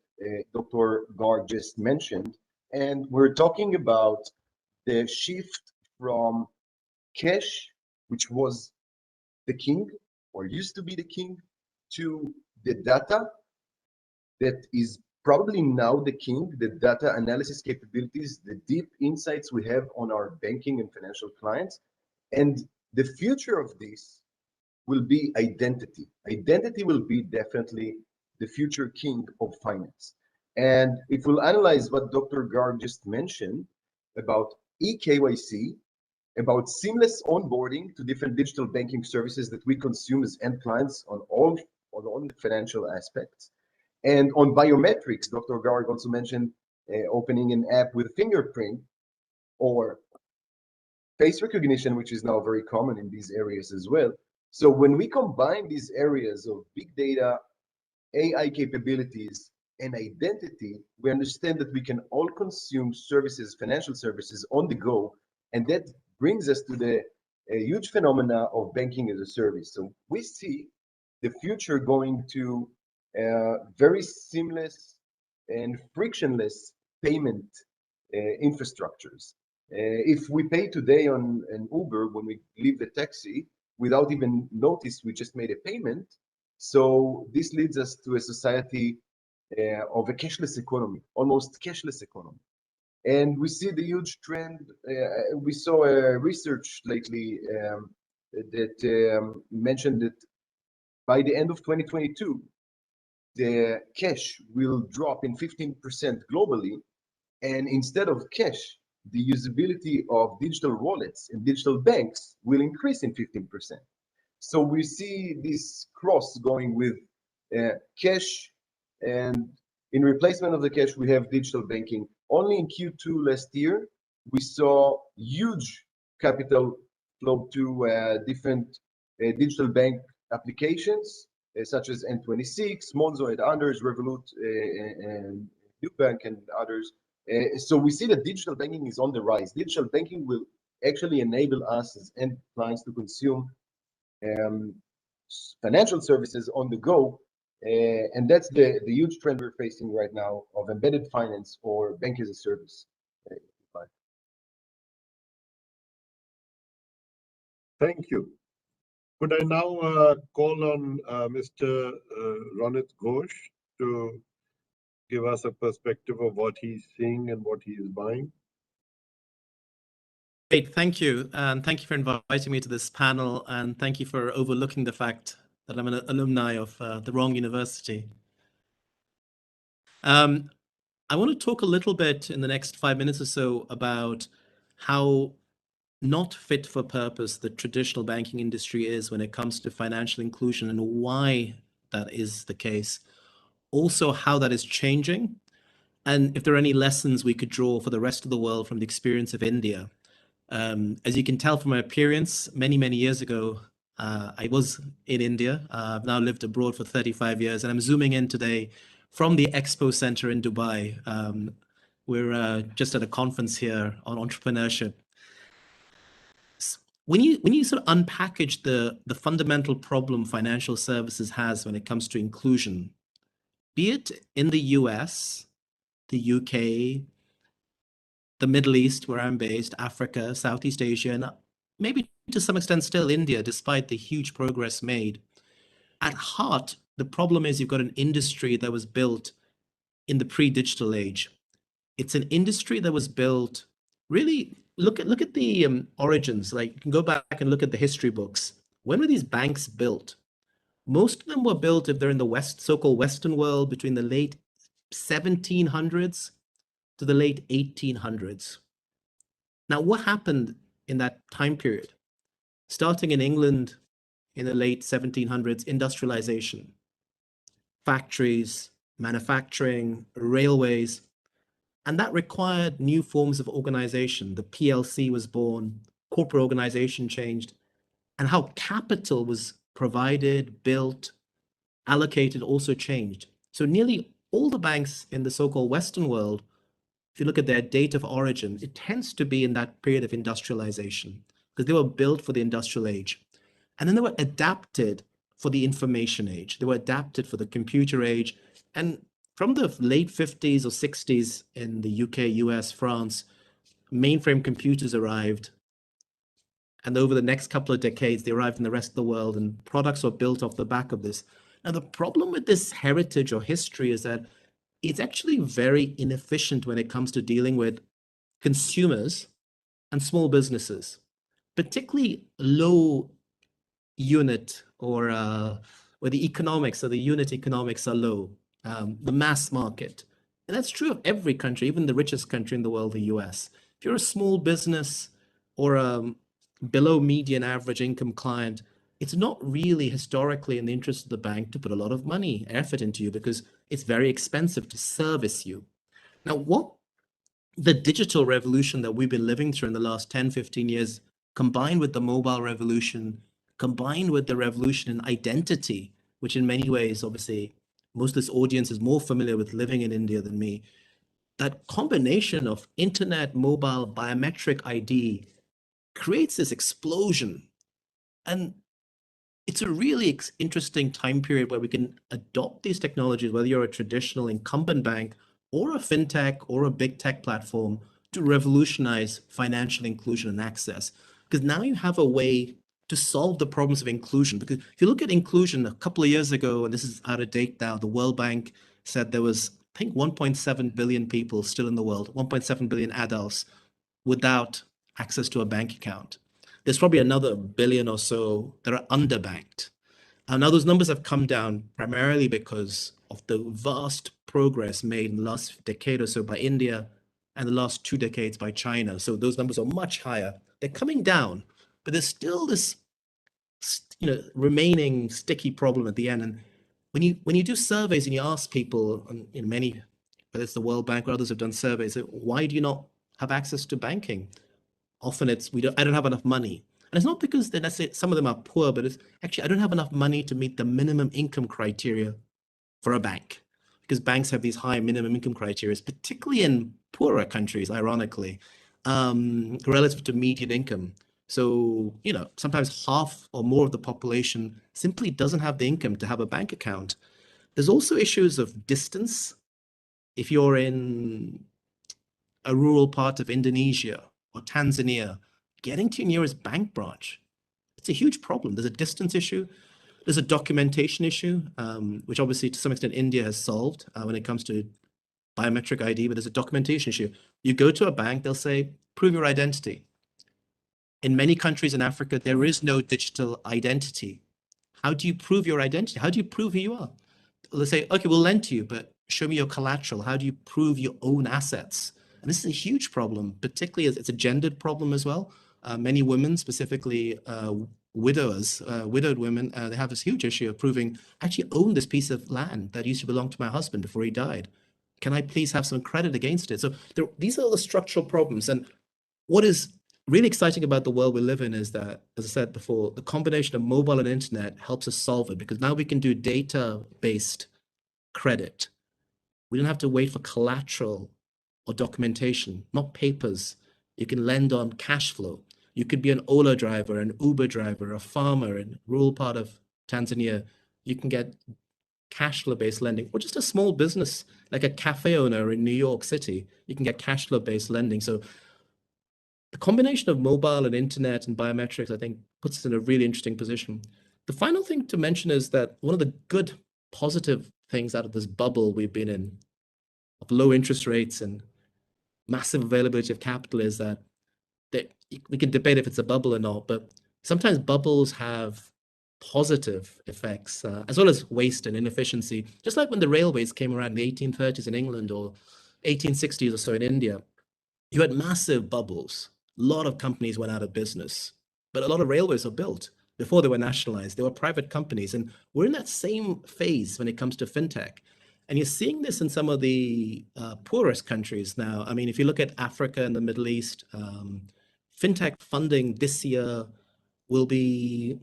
Dr. Garg just mentioned, and we're talking about the shift from cash, which was the king or used to be the king, to the data that is probably now the king, the data analysis capabilities, the deep insights we have on our banking and financial clients. And the future of this will be identity. Identity will be definitely the future king of finance. And if we'll analyze what Dr. Garg just mentioned about eKYC, about seamless onboarding to different digital banking services that we consume as end clients on all the financial aspects. And on biometrics, Dr. Garg also mentioned opening an app with fingerprint or face recognition, which is now very common in these areas as well. So when we combine these areas of big data, AI capabilities, and identity, we understand that we can all consume services, financial services on the go, and that brings us to the huge phenomena of banking as a service. So we see the future going to very seamless and frictionless payment infrastructures. If we pay today on an Uber when we leave the taxi, without even notice, we just made a payment. So this leads us to a society of a cashless economy, almost cashless economy. And we see the huge trend. We saw a research lately that mentioned that by the end of 2022, the cash will drop in 15% globally. And instead of cash, the usability of digital wallets and digital banks will increase in 15%. So we see this cross going with cash, and in replacement of the cash, we have digital banking. Only in Q2 last year, we saw huge capital flow to different digital bank applications, such as N26, Monzo and others, Revolut, and Nubank and others. So we see that digital banking is on the rise. Digital banking will actually enable us as end clients to consume financial services on the go. And that's the huge trend we're facing right now of embedded finance or bank as a service. Thank you. Could I now call on Mr. Ronit Ghosh to give us a perspective of what he's seeing and what he is buying? Great, thank you. And thank you for inviting me to this panel. And thank you for overlooking the fact that I'm an alumni of the wrong university. I want to talk a little bit in the next 5 minutes or so about how not fit for purpose the traditional banking industry is when it comes to financial inclusion and why that is the case. Also, how that is changing, and if there are any lessons we could draw for the rest of the world from the experience of India. As you can tell from my appearance, many years ago, I was in India. I've now lived abroad for 35 years, and I'm zooming in today from the Expo Center in Dubai. We're just at a conference here on entrepreneurship. When you sort of unpackage the fundamental problem financial services has when it comes to inclusion, be it in the US, the UK, the Middle East, where I'm based, Africa, Southeast Asia, and maybe to some extent still India, despite the huge progress made, at heart, the problem is you've got an industry that was built in the pre-digital age. It's an industry that was built really, look at the origins. Like, you can go back and look at the history books. When were these banks built? Most of them were built, if they're in the West, so-called Western world, between the late 1700s to the late 1800s. Now, what happened in that time period? Starting in England in the late 1700s, industrialization, factories, manufacturing, railways, and that required new forms of organization. The PLC was born, corporate organization changed, and how capital was provided, built, allocated also changed. So nearly all the banks in the so-called Western world, if you look at their date of origin, it tends to be in that period of industrialization because they were built for the industrial age. And then they were adapted for the information age. They were adapted for the computer age. And from the late 50s or 60s in the UK, US, France, mainframe computers arrived. And over the next couple of decades, they arrived in the rest of the world, and products were built off the back of this. Now, the problem with this heritage or history is that it's actually very inefficient when it comes to dealing with consumers and small businesses, particularly low unit or where the economics or the unit economics are low, the mass market. And that's true of every country, even the richest country in the world, the US. If you're a small business or a below median average income client, it's not really historically in the interest of the bank to put a lot of money, effort into you because it's very expensive to service you. Now, what the digital revolution that we've been living through in the last 10, 15 years, combined with the mobile revolution, combined with the revolution in identity, which in many ways, obviously, most of this audience is more familiar with living in India than me, that combination of internet, mobile, biometric ID creates this explosion. And it's a really interesting time period where we can adopt these technologies, whether you're a traditional incumbent bank or a fintech or a big tech platform, to revolutionize financial inclusion and access. Because now you have a way to solve the problems of inclusion. Because if you look at inclusion a couple of years ago, and this is out of date now, the World Bank said there was, I think, 1.7 billion people still in the world, 1.7 billion adults without access to a bank account. There's probably another billion or so that are underbanked. And now those numbers have come down primarily because of the vast progress made in the last decade or so by India and the last 2 decades by China. So those numbers are much higher. They're coming down, but there's still this, remaining sticky problem at the end. And when you do surveys and you ask people, and many, whether it's the World Bank or others have done surveys, why do you not have access to banking? Often it's I don't have enough money. And it's not because some of them are poor, but it's actually I don't have enough money to meet the minimum income criteria for a bank, because banks have these high minimum income criteria, particularly in poorer countries, ironically, relative to median income. So, sometimes half or more of the population simply doesn't have the income to have a bank account. There's also issues of distance. If you're in a rural part of Indonesia or Tanzania, getting to your nearest bank branch, it's a huge problem. There's a distance issue. There's a documentation issue, which obviously to some extent India has solved when it comes to biometric ID, but there's a documentation issue. You go to a bank, they'll say, prove your identity. In many countries in Africa, there is no digital identity. How do you prove your identity? How do you prove who you are? They'll say, okay, we'll lend to you, but show me your collateral. How do you prove your own assets? And this is a huge problem, particularly as it's a gendered problem as well. Many women, specifically widowed women, they have this huge issue of proving, I actually own this piece of land that used to belong to my husband before he died. Can I please have some credit against it? So these are all the structural problems. And what is really exciting about the world we live in is that, as I said before, the combination of mobile and internet helps us solve it, because now we can do data-based credit. We don't have to wait for collateral or documentation, not papers. You can lend on cash flow. You could be an Ola driver, an Uber driver, a farmer in a rural part of Tanzania. You can get cash flow based lending, or just a small business like a cafe owner in New York City. You can get cash flow based lending. So the combination of mobile and internet and biometrics, I think, puts us in a really interesting position. The final thing to mention is that one of the good positive things out of this bubble we've been in, of low interest rates and massive availability of capital, is that we can debate if it's a bubble or not, but sometimes bubbles have positive effects, as well as waste and inefficiency. Just like when the railways came around in the 1830s in England or 1860s or so in India, you had massive bubbles. A lot of companies went out of business, but a lot of railways were built before they were nationalized. They were private companies, and we're in that same phase when it comes to fintech. And you're seeing this in some of the poorest countries now. I mean, if you look at Africa and the Middle East, fintech funding this year will be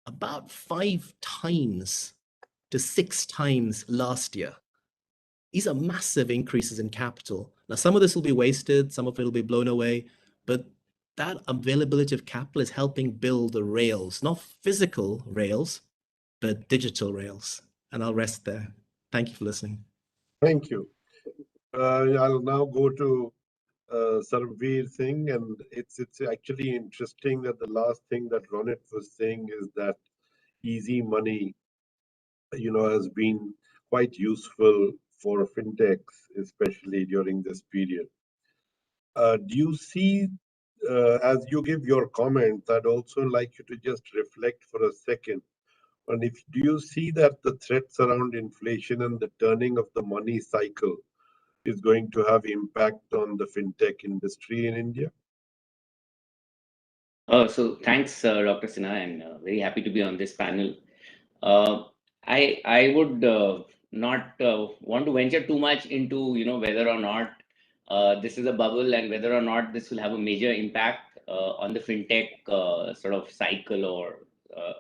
about 5 times to 6 times last year. These are massive increases in capital. Now, some of this will be wasted, some of it will be blown away, but that availability of capital is helping build the rails, not physical rails, but digital rails. And I'll rest there. Thank you for listening. Thank you. I'll now go to Sarveer Singh, and it's actually interesting that the last thing that Ronit was saying is that easy money, has been quite useful for fintechs, especially during this period. Do you see, as you give your comments, I'd also like you to just reflect for a second. And do you see that the threats around inflation and the turning of the money cycle is going to have impact on the fintech industry in India? So thanks, Dr. Sinha. I'm very happy to be on this panel. I would not want to venture too much into whether or not this is a bubble and whether or not this will have a major impact on the fintech sort of cycle or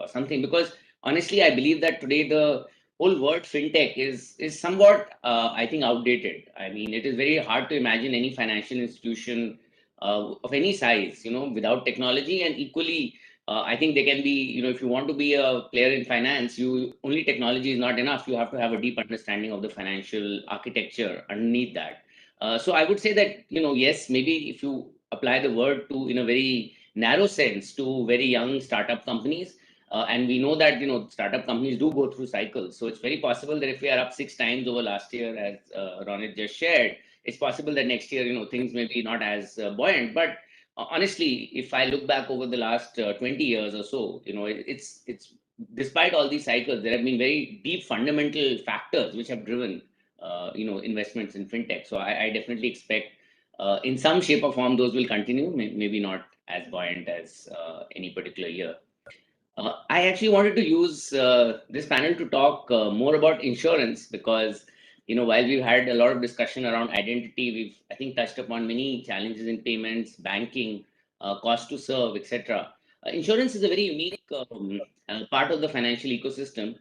something, because honestly I believe that today the whole word fintech is somewhat I think outdated. I mean, it is very hard to imagine any financial institution of any size without technology, and equally I think they can be, if you want to be a player in finance, only technology is not enough. You have to have a deep understanding of the financial architecture underneath that. So I would say that, yes, maybe if you apply the word to, in a very narrow sense, to very young startup companies, and we know that, startup companies do go through cycles. So it's very possible that if we are up 6 times over last year, as Ronit just shared, it's possible that next year, things may be not as buoyant. But honestly, if I look back over the last 20 years or so, it's despite all these cycles, there have been very deep fundamental factors which have driven, investments in fintech. So I definitely expect in some shape or form those will continue, maybe not as buoyant as any particular year. I actually wanted to use this panel to talk more about insurance, because while we've had a lot of discussion around identity, we've, I think, touched upon many challenges in payments, banking, cost to serve, etc. Insurance is a very unique part of the financial ecosystem.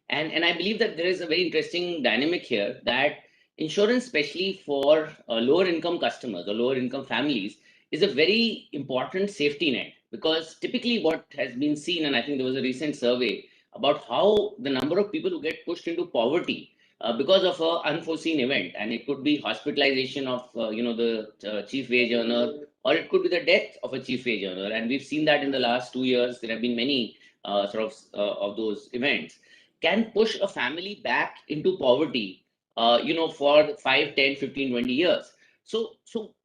And I believe that there is a very interesting dynamic here, that insurance, especially for lower income customers or lower income families, is a very important safety net. Because typically what has been seen, and I think there was a recent survey about how the number of people who get pushed into poverty because of an unforeseen event, and it could be hospitalization of the chief wage earner, or it could be the death of a chief wage earner. And we've seen that in the last 2 years. There have been many of those events, can push a family back into poverty, for 5, 10, 15, 20 years. So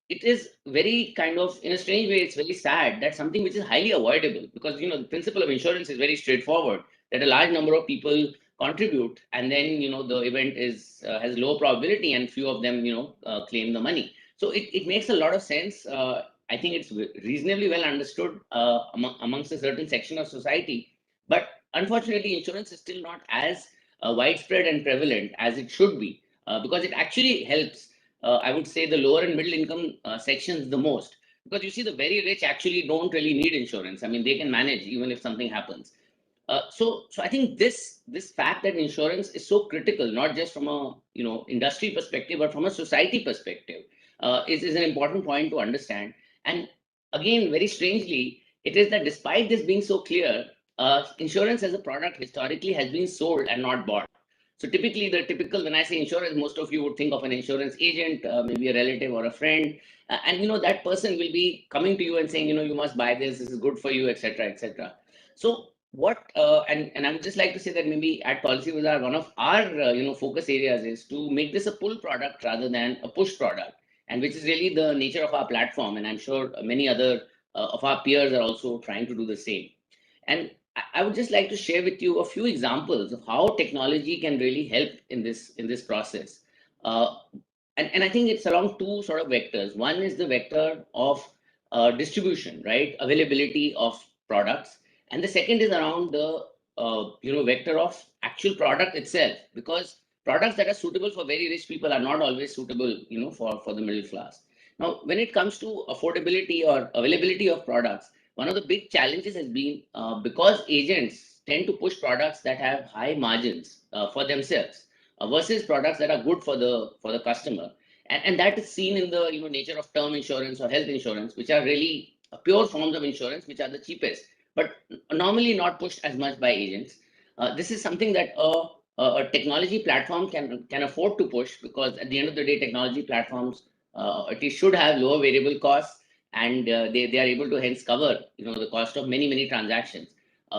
it is very kind of, in a strange way, it's very sad that something which is highly avoidable, because the principle of insurance is very straightforward, that a large number of people contribute, and then the event has low probability, and few of them claim the money. So it makes a lot of sense. I think it's reasonably well understood amongst a certain section of society, but unfortunately insurance is still not as widespread and prevalent as it should be, because it actually helps, I would say, the lower and middle income sections the most. because you see the very rich actually don't really need insurance. I mean, they can manage even if something happens. So I think this fact that insurance is so critical, not just from a industry perspective, but from a society perspective, is an important point to understand. And again, very strangely, it is that despite this being so clear, insurance as a product historically has been sold and not bought. So typically, when I say insurance, most of you would think of an insurance agent, maybe a relative or a friend, and that person will be coming to you and saying, you must buy this. This is good for you, etc., etc. So and I would just like to say that maybe at Policy Bazaar, one of our focus areas is to make this a pull product rather than a push product, and which is really the nature of our platform. And I'm sure many other of our peers are also trying to do the same. And I would just like to share with you a few examples of how technology can really help in this process. And I think it's along two sort of vectors. One is the vector of distribution, right? Availability of products. And the second is around the vector of actual product itself, because products that are suitable for very rich people are not always suitable for the middle class. Now, when it comes to affordability or availability of products, one of the big challenges has been because agents tend to push products that have high margins for themselves versus products that are good for the customer, and that is seen in the nature of term insurance or health insurance, which are really pure forms of insurance, which are the cheapest, but normally not pushed as much by agents. This is something that a technology platform can afford to push, because at the end of the day, technology platforms at least should have lower variable costs, and they are able to hence cover the cost of many transactions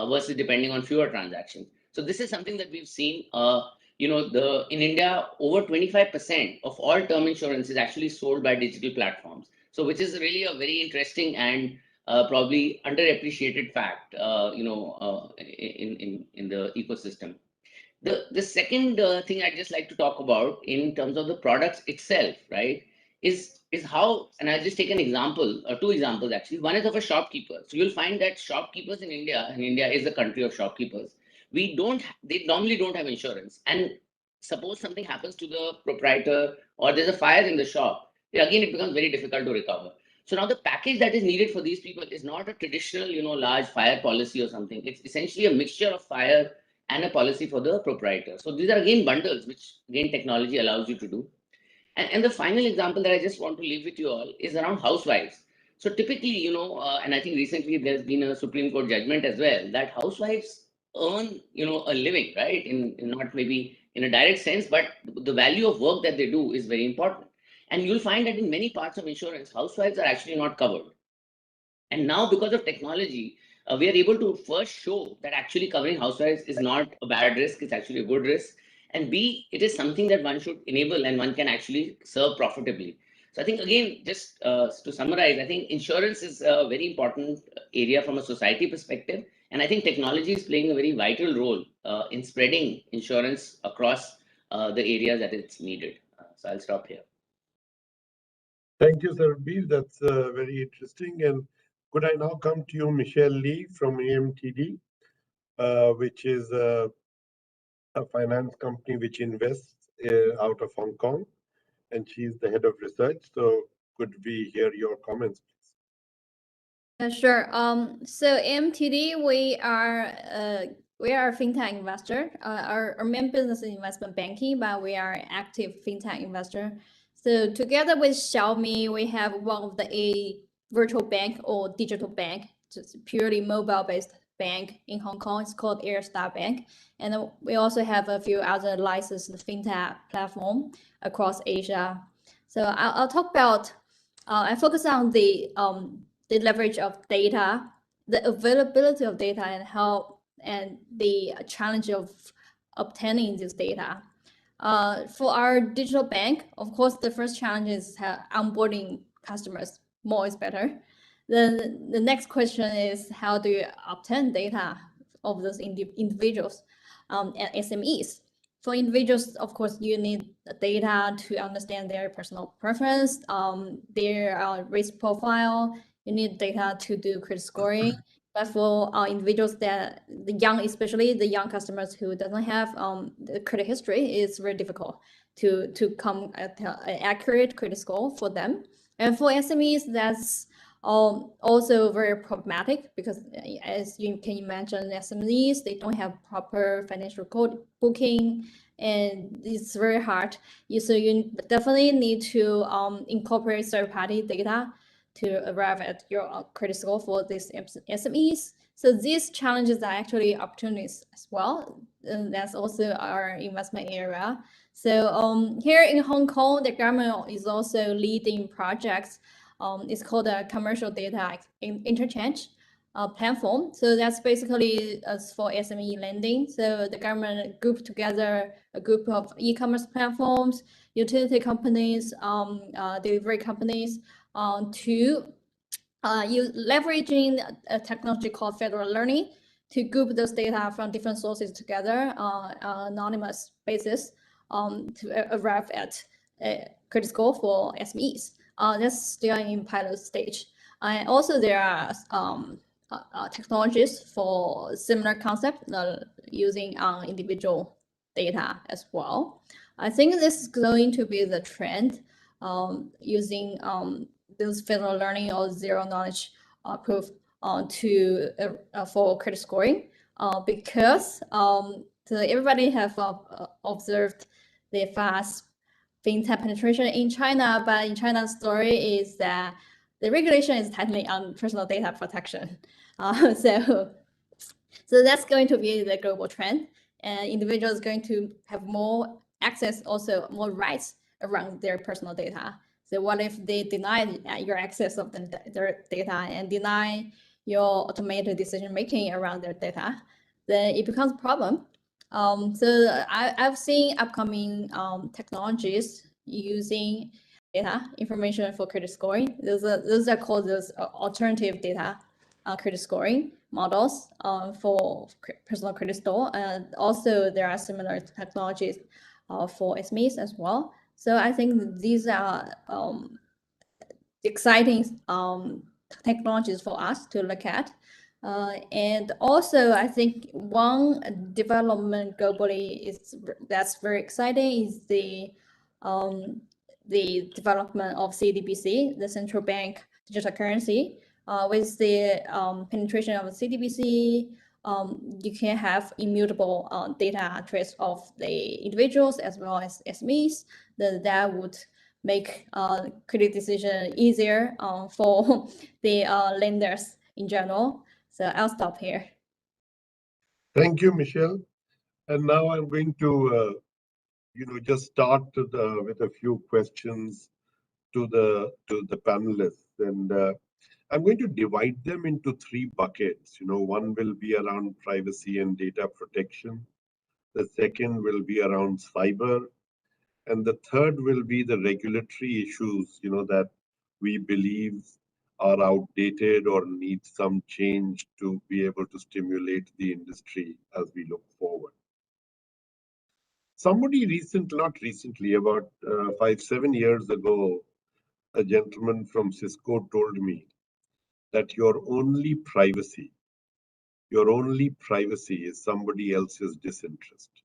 versus depending on fewer transactions. So this is something that we've seen. In India, over 25% of all term insurance is actually sold by digital platforms. So which is really a very interesting and probably underappreciated fact, in the ecosystem. The second thing I'd just like to talk about in terms of the products itself, right, is how, and I'll just take an example, or two examples actually. One is of a shopkeeper. So you'll find that shopkeepers in India, and India is a country of shopkeepers, they normally don't have insurance. And suppose something happens to the proprietor or there's a fire in the shop, again, it becomes very difficult to recover. So now the package that is needed for these people is not a traditional, large fire policy or something. It's essentially a mixture of fire and a policy for the proprietor. So these are again bundles, which again technology allows you to do. And the final example that I just want to leave with you all is around housewives. So typically, and I think recently there's been a Supreme Court judgment as well, that housewives earn, a living, right? In not maybe in a direct sense, but the value of work that they do is very important. And you'll find that in many parts of insurance, housewives are actually not covered. And now, because of technology, we are able to first show that actually covering housewives is not a bad risk, it's actually a good risk. And B, it is something that one should enable and one can actually serve profitably. So I think, again, just to summarize, I think insurance is a very important area from a society perspective. And I think technology is playing a very vital role in spreading insurance across the areas that it's needed. So I'll stop here. Thank you, Sarbir. That's very interesting. And could I now come to you, Michelle Lee from Amtd, which is a finance company which invests out of Hong Kong, and she's the head of research. So could we hear your comments, please? Sure. So Amtd, we are a fintech investor. Our main business is investment banking, but we are an active fintech investor. So together with Xiaomi, we have one of a virtual bank or digital bank, just purely mobile-based bank in Hong Kong. It's called Airstar Bank. And then we also have a few other licensed fintech platform across Asia. So I'll talk about, I focus on the leverage of data, the availability of data, and the challenge of obtaining this data. For our digital bank, of course, the first challenge is onboarding customers. More is better. Then the next question is, how do you obtain data of those individuals and SMEs? For individuals, of course, you need data to understand their personal preference, their risk profile. You need data to do credit scoring. But for individuals especially the young customers who doesn't have the credit history, it's very difficult to come at an accurate credit score for them. And for SMEs, that's Also very problematic because as you can imagine, SMEs, they don't have proper financial code booking, and it's very hard. So you definitely need to incorporate third-party data to arrive at your credit score for these SMEs. So these challenges are actually opportunities as well. And that's also our investment area. So here in Hong Kong, the government is also leading projects. It's called a commercial data interchange platform. So that's basically for SME lending. So the government grouped together a group of e-commerce platforms, utility companies, delivery companies to leveraging a technology called federal learning to group those data from different sources together on anonymous basis to arrive at a credit score for SMEs. That's still in pilot stage. And also there are technologies for similar concept using individual data as well. I think this is going to be the trend using those federal learning or zero knowledge proof for credit scoring because everybody have observed the fast fintech penetration in China, but in China's story is that the regulation is tightly on personal data protection. So that's going to be the global trend, and individuals going to have more access, also more rights around their personal data. So what if they deny your access of their data and deny your automated decision making around their data? Then it becomes a problem. So I've seen upcoming technologies using data information for credit scoring. Those are called those alternative data credit scoring models for personal credit score. And also there are similar technologies for SMEs as well. So I think these are exciting technologies for us to look at. And also, I think one development globally that's very exciting is the development of CDBC, the central bank digital currency. With the penetration of CDBC, you can have immutable data trace of the individuals as well as SMEs. That would make credit decision easier for the lenders in general. So I'll stop here. Thank you, Michelle. And now I'm going to, just start with a few questions to the panelists, and I'm going to divide them into three buckets. One will be around privacy and data protection. The second will be around cyber. And the third will be the regulatory issues, that we believe are outdated or need some change to be able to stimulate the industry as we look forward. Somebody not recently, about 5-7 years ago, a gentleman from Cisco told me that your only privacy is somebody else's disinterest,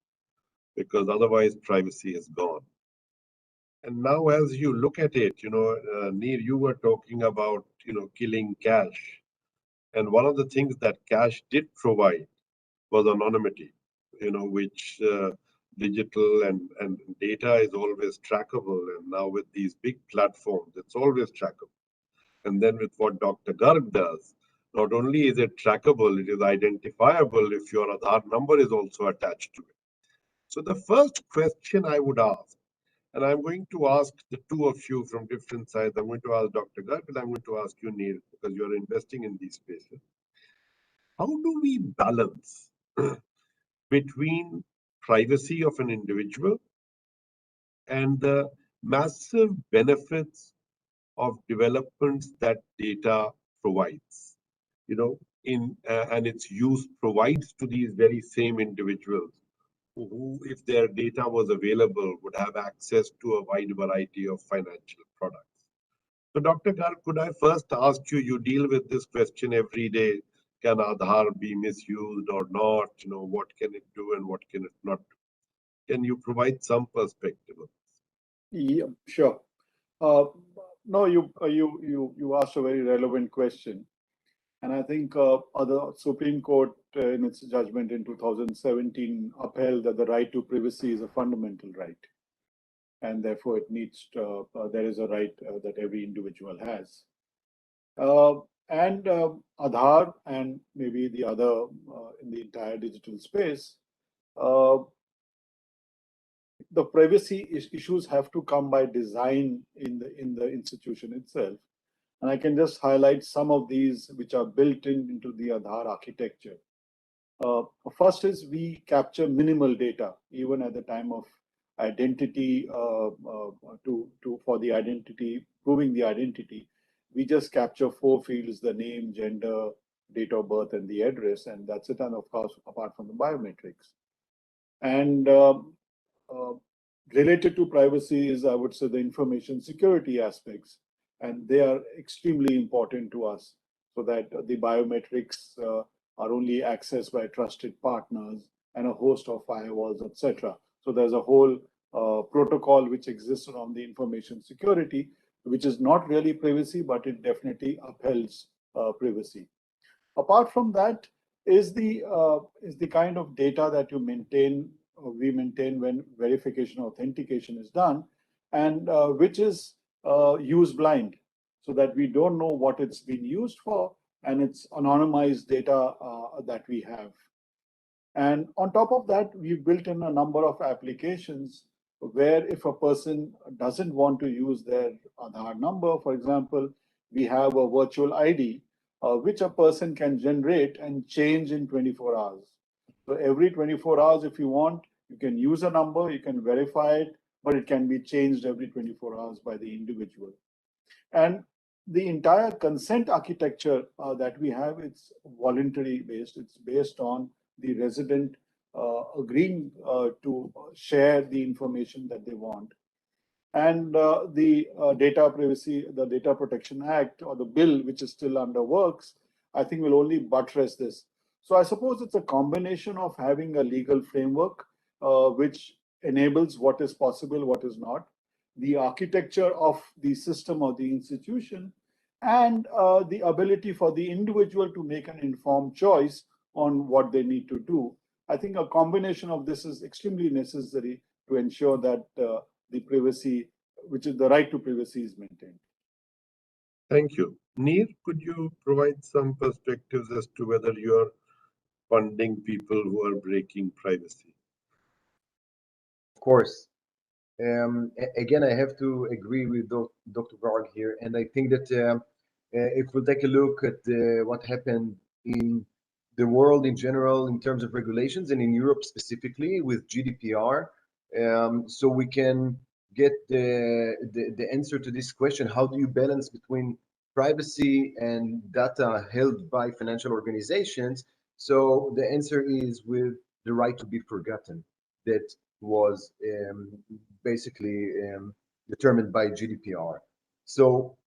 because otherwise privacy is gone. And now as you look at it, Neer, you were talking about, killing cash. And one of the things that cash did provide was anonymity, which digital and data is always trackable. And now with these big platforms, it's always trackable. And then with what Dr. Garg does, not only is it trackable, it is identifiable if your Aadhaar number is also attached to it. So the first question I would ask, and I'm going to ask the two of you from different sides. I'm going to ask Dr. Garg, and I'm going to ask you, Neil, because you're investing in these spaces. How do we balance between privacy of an individual and the massive benefits of developments that data provides, and its use provides to these very same individuals who, if their data was available, would have access to a wide variety of financial products. So Dr. Garg, could I first ask you, you deal with this question every day, can Aadhaar be misused or not? What can it do and what can it not do? Can you provide some perspective on this? Yeah, sure. No, you asked a very relevant question, and I think the Supreme Court, in its judgment in 2017, upheld that the right to privacy is a fundamental right, and therefore it needs there is a right that every individual has. And Aadhaar and maybe the other in the entire digital space, the privacy issues have to come by design in the institution itself. And I can just highlight some of these which are built into the Aadhaar architecture. First is we capture minimal data, even at the time of identity, for the identity, proving the identity. We just capture 4 fields: the name, gender, date of birth, and the address, and that's it. And of course, apart from the biometrics. And related to privacy is, I would say, the information security aspects, and they are extremely important to us, so that the biometrics are only accessed by trusted partners and a host of firewalls, etc. So there's a whole protocol which exists around the information security, which is not really privacy, but it definitely upholds privacy. Apart from that is the kind of data that you maintain, we maintain when verification authentication is done, and which is use blind, so that we don't know what it's been used for, and it's anonymized data that we have. And on top of that, we've built in a number of applications where if a person doesn't want to use their Aadhaar number, for example, we have a virtual ID, which a person can generate and change in 24 hours. So every 24 hours, if you want, you can use a number, you can verify it, but it can be changed every 24 hours by the individual. And the entire consent architecture that we have, it's voluntary based. It's based on the resident agreeing to share the information that they want. And the Data Privacy, the Data Protection Act, or the bill, which is still under works, I think will only buttress this. So I suppose it's a combination of having a legal framework which enables what is possible, what is not, the architecture of the system or the institution, and the ability for the individual to make an informed choice on what they need to do. I think a combination of this is extremely necessary to ensure that the privacy, which is the right to privacy, is maintained. Thank you. Neer, could you provide some perspectives as to whether you're funding people who are breaking privacy? Of course. Again, I have to agree with Dr. Garg here, and I think that if we take a look at what happened in the world in general in terms of regulations, and in Europe specifically with GDPR, so we can get the answer to this question: how do you balance between privacy and data held by financial organizations? So the answer is with the right to be forgotten, that was basically determined by GDPR. So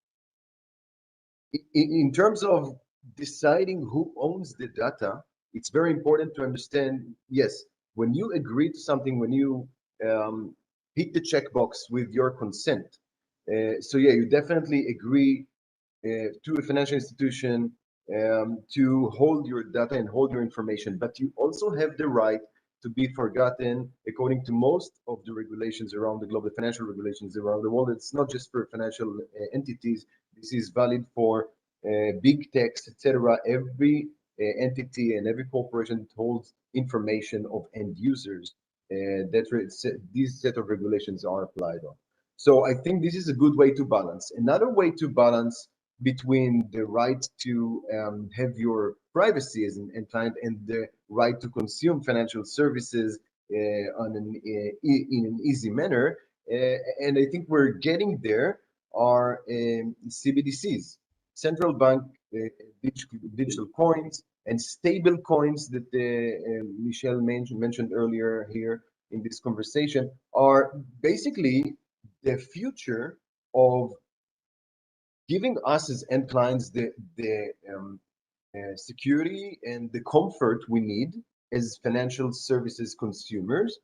in terms of deciding who owns the data, it's very important to understand, yes, when you agree to something, when you hit the checkbox with your consent, so yeah, you definitely agree to a financial institution to hold your data and hold your information, but you also have the right to be forgotten according to most of the regulations around the globe, the financial regulations around the world. It's not just for financial entities. This is valid for big techs, etc. Every entity and every corporation that holds information of end users, these set of regulations are applied on. So I think this is a good way to balance. Another way to balance between the right to have your privacy as an client and the right to consume financial services in an easy manner, and I think we're getting there, are CBDCs, central bank digital coins and stable coins that Michelle mentioned earlier here in this conversation, are basically the future of giving us as end clients the security and the comfort we need as financial services consumers,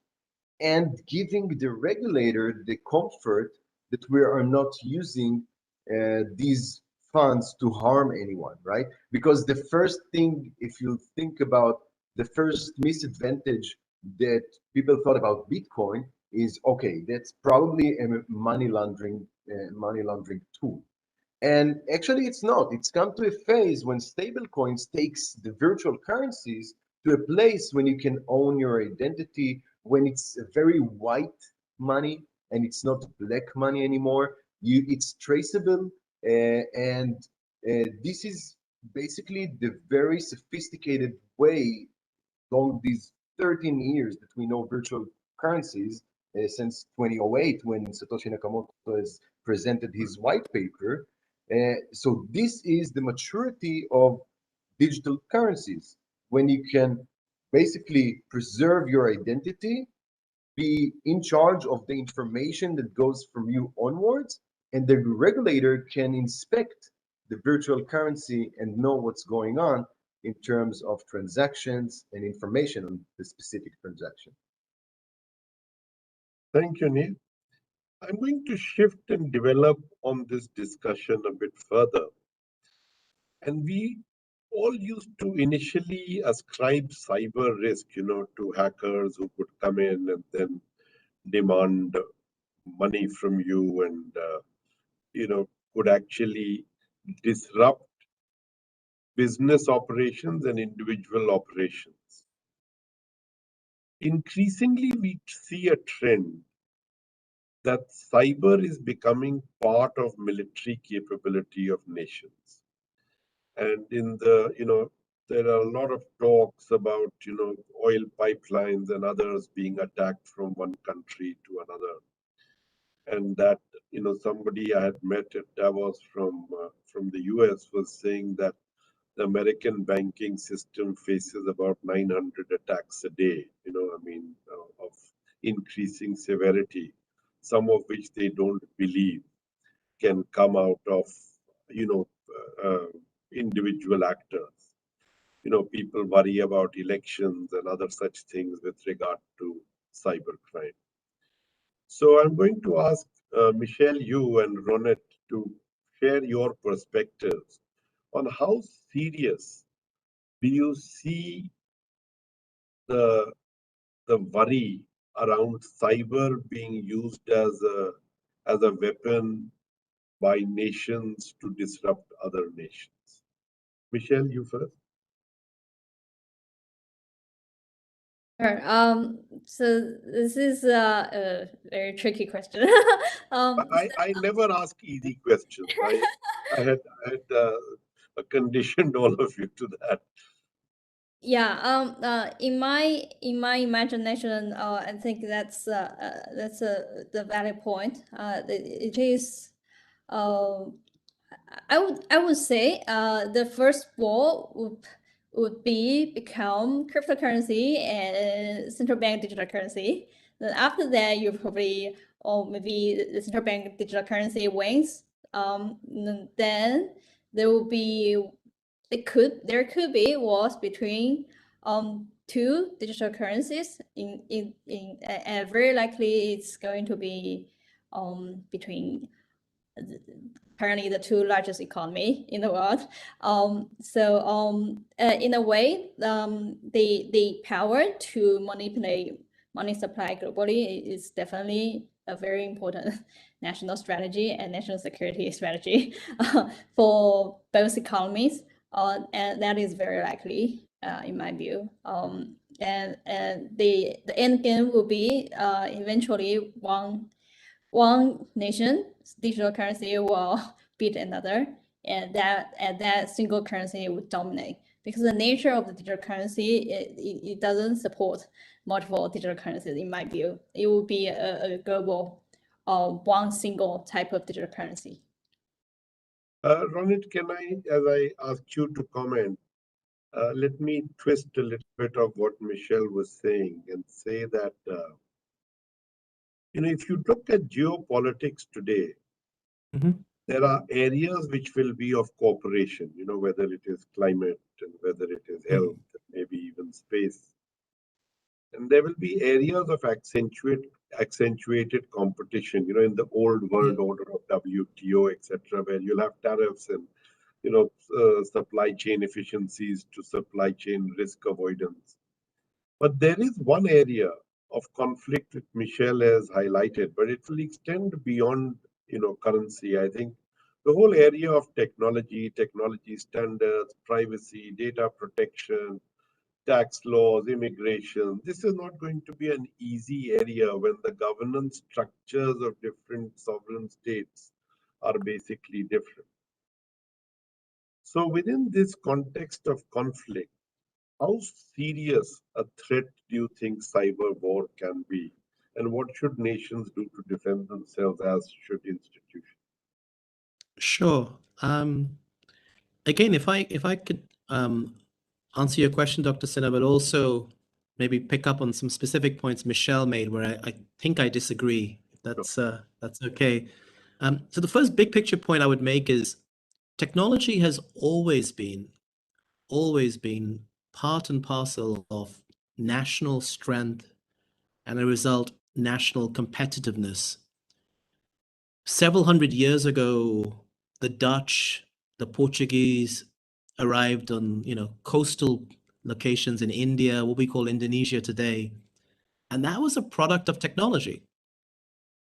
and giving the regulator the comfort that we are not using these funds to harm anyone, right? Because the first thing, if you think about the first misadvantage that people thought about Bitcoin is, okay, that's probably a money laundering tool. And actually it's not. It's come to a phase when stable coins takes the virtual currencies to a place when you can own your identity, when it's a very white money and it's not black money anymore. It's traceable, and this is basically the very sophisticated way along these 13 years that we know virtual currencies, since 2008 when Satoshi Nakamoto has presented his white paper. So this is the maturity of digital currencies, when you can basically preserve your identity, be in charge of the information that goes from you onwards, and the regulator can inspect the virtual currency and know what's going on in terms of transactions and information on the specific transaction. Thank you, Neil. I'm going to shift and develop on this discussion a bit further. And we all used to initially ascribe cyber risk, to hackers who could come in and then demand money from you and, could actually disrupt business operations and individual operations. Increasingly, we see a trend that cyber is becoming part of military capability of nations. And in the, there are a lot of talks about, oil pipelines and others being attacked from one country to another. And that, somebody I had met at Davos from the US was saying that the American banking system faces about 900 attacks a day, of increasing severity, some of which they don't believe can come out of, individual actors. People worry about elections and other such things with regard to cybercrime. So I'm going to ask Michelle, you and Ronit to share your perspectives on how serious do you see the worry around cyber being used as a weapon by nations to disrupt other nations? Michelle, you first. Sure. So this is a very tricky question. I never ask easy questions. I had conditioned all of you to that. Yeah. In my imagination, I think that's the valid point. It is. I would say the first wall would become cryptocurrency and central bank digital currency. Then after that, you probably, or maybe the central bank digital currency wins. Then there will be, there could be wars between two digital currencies. And very likely it's going to be between currently the two largest economy in the world. In a way, the power to manipulate money supply globally is definitely a very important national strategy and national security strategy for both economies. And that is very likely, in my view. And the end game will be eventually one nation digital currency will beat another, and that single currency would dominate, because the nature of the digital currency, it doesn't support multiple digital currencies. In my view, it will be a global one single type of digital currency. Ronit, as I asked you to comment, let me twist a little bit of what Michelle was saying and say that if you look at geopolitics today, there are areas which will be of cooperation, whether it is climate and whether it is health, maybe even space. And there will be areas of accentuated accentuated competition, in the old world order of WTO, etc., where you'll have tariffs and, supply chain efficiencies to supply chain risk avoidance. But there is one area of conflict which Michelle has highlighted, but it will extend beyond, currency. I think the whole area of technology standards, privacy, data protection, tax laws, immigration. This is not going to be an easy area when the governance structures of different sovereign states are basically different. So within this context of conflict, how serious a threat do you think cyber war can be? And what should nations do to defend themselves, as should institutions? Sure. Again, if I could answer your question, Dr. Sinha, but also maybe pick up on some specific points Michelle made where I think I disagree. If that's okay. So the first big picture point I would make is technology has always been part and parcel of national strength and a result national competitiveness. Several hundred years ago, the Dutch, the Portuguese arrived on, coastal locations in India, what we call Indonesia today. And that was a product of technology.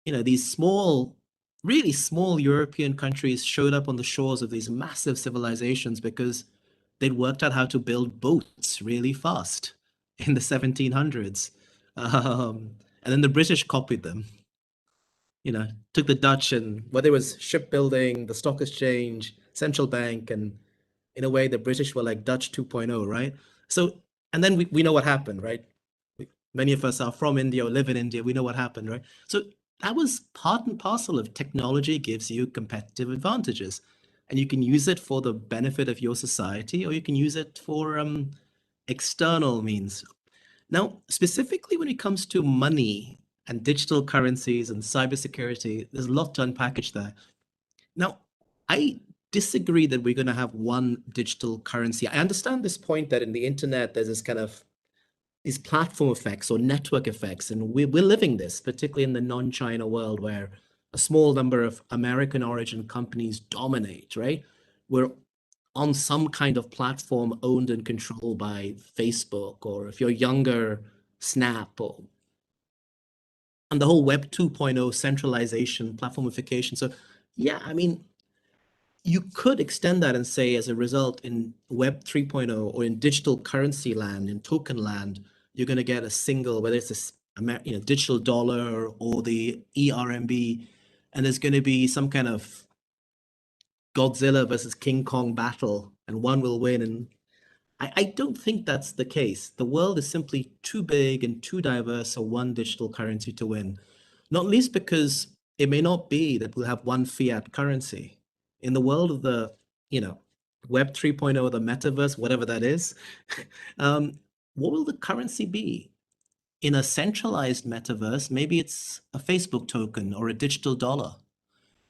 These small, really small European countries showed up on the shores of these massive civilizations because they'd worked out how to build boats really fast in the 1700s. And then the British copied them. Took the Dutch and whether it was shipbuilding, the stock exchange, central bank, and in a way, the British were like Dutch 2.0, right? So, and then we know what happened, right? Many of us are from India or live in India. We know what happened, right? So that was part and parcel of technology gives you competitive advantages. And you can use it for the benefit of your society, or you can use it for external means. Now, specifically when it comes to money and digital currencies and cybersecurity, there's a lot to unpackage there. Now, I disagree that we're going to have one digital currency. I understand this point that in the internet, there's this kind of these platform effects or network effects, and we're living this, particularly in the non-China world where a small number of American origin companies dominate, right? We're on some kind of platform owned and controlled by Facebook, or if you're younger, Snap, and the whole Web 2.0 centralization, platformification. So yeah, I mean, you could extend that and say as a result in Web 3.0 or in digital currency land, in token land, you're going to get a single, whether it's a digital dollar or the ERMB, and there's going to be some kind of Godzilla versus King Kong battle, and one will win. And I don't think that's the case. The world is simply too big and too diverse for one digital currency to win, not least because it may not be that we'll have one fiat currency. In the world of the, Web 3.0, the metaverse, whatever that is, what will the currency be? In a centralized metaverse, maybe it's a Facebook token or a digital dollar.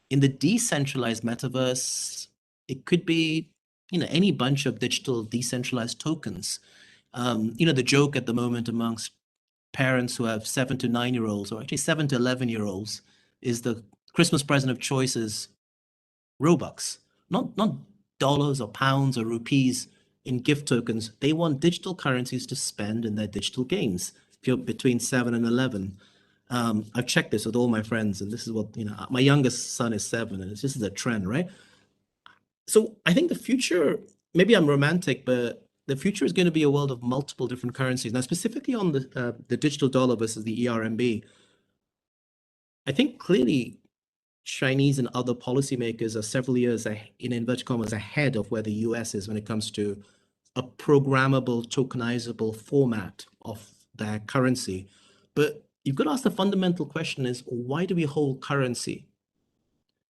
In the decentralized metaverse, it could be, any bunch of digital decentralized tokens. The joke at the moment amongst parents who have 7 to 9-year-olds, or actually 7 to 11-year-olds, is the Christmas present of choice is Robux, not dollars or pounds or rupees in gift tokens. They want digital currencies to spend in their digital games. If you're between 7 and 11, I've checked this with all my friends, and this is what, my youngest son is 7, and this is a trend, right? So I think the future, maybe I'm romantic, but the future is going to be a world of multiple different currencies. Now, specifically on the digital dollar versus the ERMB, I think clearly Chinese and other policymakers are several years, in inverted commas, ahead of where the US is when it comes to a programmable, tokenizable format of their currency. But you've got to ask the fundamental question is, why do we hold currency?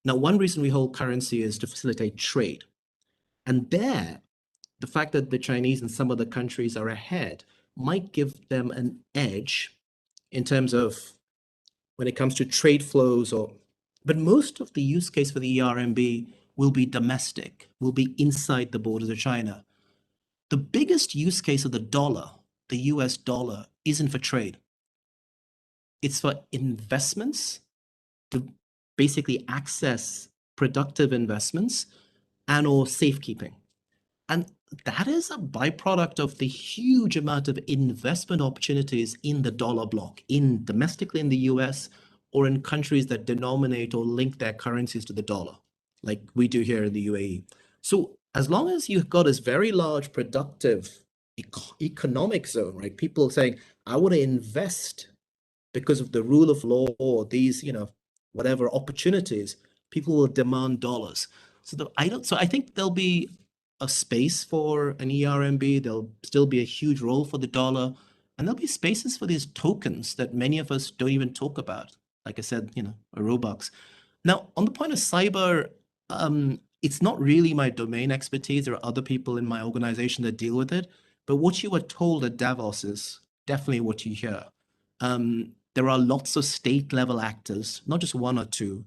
Now, one reason we hold currency is to facilitate trade. And there, the fact that the Chinese and some other countries are ahead might give them an edge in terms of when it comes to trade flows, but most of the use case for the ERMB will be domestic, will be inside the borders of China. The biggest use case of the dollar, the US dollar, isn't for trade. It's for investments to basically access productive investments and or safekeeping. And that is a byproduct of the huge amount of investment opportunities in the dollar block, in domestically in the US or in countries that denominate or link their currencies to the dollar, like we do here in the UAE. So as long as you've got this very large productive economic zone, right? People saying, I want to invest because of the rule of law or these, whatever opportunities, people will demand dollars. So I think there'll be a space for an ERMB. There'll still be a huge role for the dollar, and there'll be spaces for these tokens that many of us don't even talk about. Like I said, a Robux. Now, on the point of cyber, it's not really my domain expertise. There are other people in my organization that deal with it. But what you were told at Davos is definitely what you hear. There are lots of state level actors, not just one or two,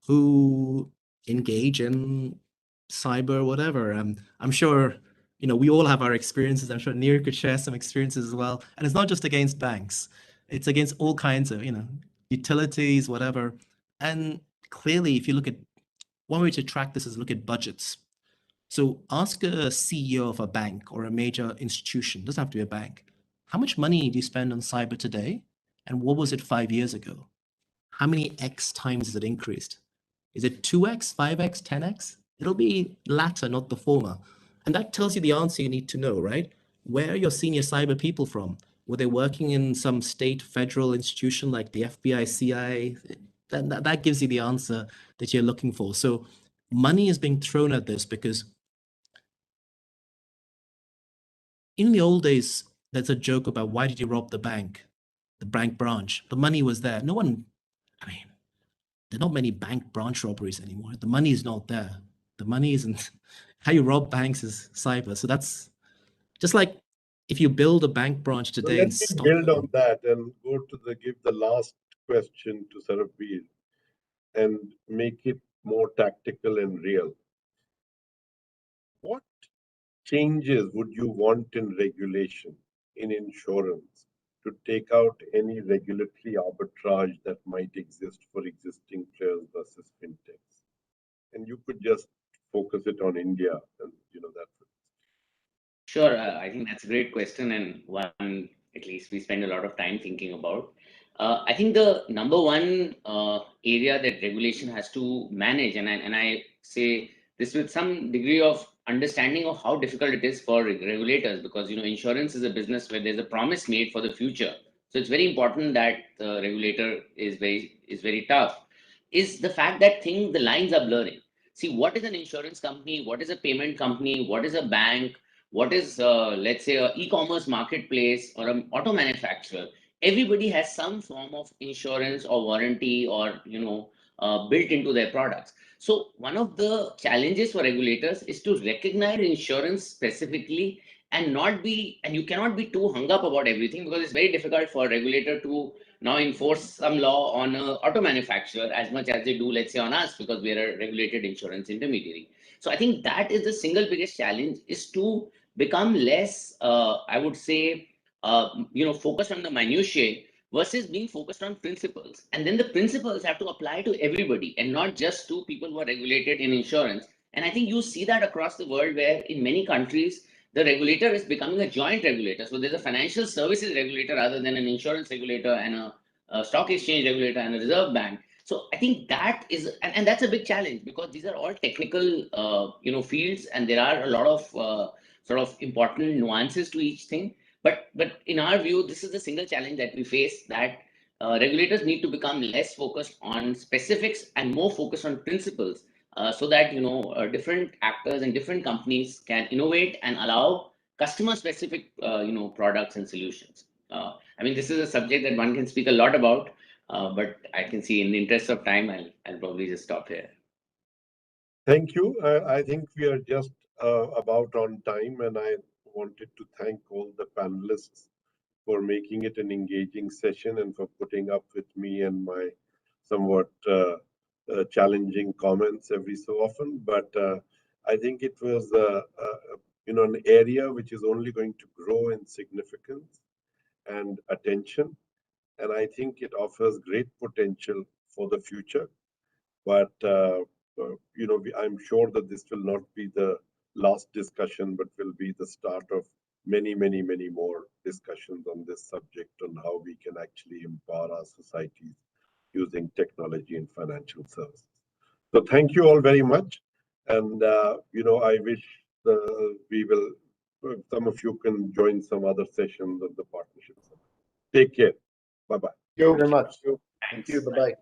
who engage in cyber whatever. I'm sure, we all have our experiences. I'm sure Neer could share some experiences as well. And it's not just against banks. It's against all kinds of, utilities, whatever. And clearly, if you look at one way to track this is look at budgets. So ask a CEO of a bank or a major institution, doesn't have to be a bank, how much money do you spend on cyber today? And what was it 5 years ago? How many X times has it increased? Is it 2X, 5X, 10X? It'll be latter, not the former. And that tells you the answer you need to know, right? Where are your senior cyber people from? Were they working in some state federal institution like the FBI, CII? That gives you the answer that you're looking for. So money is being thrown at this because in the old days, there's a joke about why did you rob the bank branch? The money was there. There are not many bank branch robberies anymore. The money is not there. The money isn't. How you rob banks is cyber. So that's just like if you build a bank branch So today let in me Stockholm. build on that and go to give the last question to Sarabir and make it more tactical and real. What changes would you want in regulation, in insurance, to take out any regulatory arbitrage that might exist for existing players versus fintechs? And you could just focus it on India and that. Sure, I think that's a great question, and one at least we spend a lot of time thinking about. I think the number one area that regulation has to manage, and I say this with some degree of understanding of how difficult it is for regulators, because insurance is a business where there's a promise made for the future. So it's very important that the regulator is very tough. Is the fact that the lines are blurring. See, what is an insurance company? What is a payment company? What is a bank? What is, let's say, an e-commerce marketplace or an auto manufacturer? Everybody has some form of insurance or warranty or, built into their products. So one of the challenges for regulators is to recognize insurance specifically and you cannot be too hung up about everything, because it's very difficult for a regulator to now enforce some law on an auto manufacturer as much as they do, let's say, on us, because we are a regulated insurance intermediary. So I think that is the single biggest challenge, is to become less, I would say, focused on the minutiae versus being focused on principles. And then the principles have to apply to everybody and not just to people who are regulated in insurance. And I think you see that across the world, where in many countries, the regulator is becoming a joint regulator. So there's a financial services regulator rather than an insurance regulator, and a stock exchange regulator and a reserve bank. So I think that is, and that's a big challenge, because these are all technical, fields, and there are a lot of sort of important nuances to each thing. But in our view, this is the single challenge that we face, that regulators need to become less focused on specifics and more focused on principles, so that different actors and different companies can innovate and allow customer specific products and solutions. This is a subject that one can speak a lot about, but I can see in the interest of time, I'll probably just stop here. Thank you. I think we are just about on time, and I wanted to thank all the panelists for making it an engaging session and for putting up with me and my somewhat challenging comments every so often. But I think it was an area which is only going to grow in significance and attention. and I think it offers great potential for the future. But I'm sure that this will not be the last discussion, but will be the start of many, many, many more discussions on this subject on how we can actually empower our societies using technology and financial services. So thank you all very much. And, I wish some of you can join some other sessions of the partnership. Take care. Bye-bye. Thank you very much. Thank you. Bye-bye.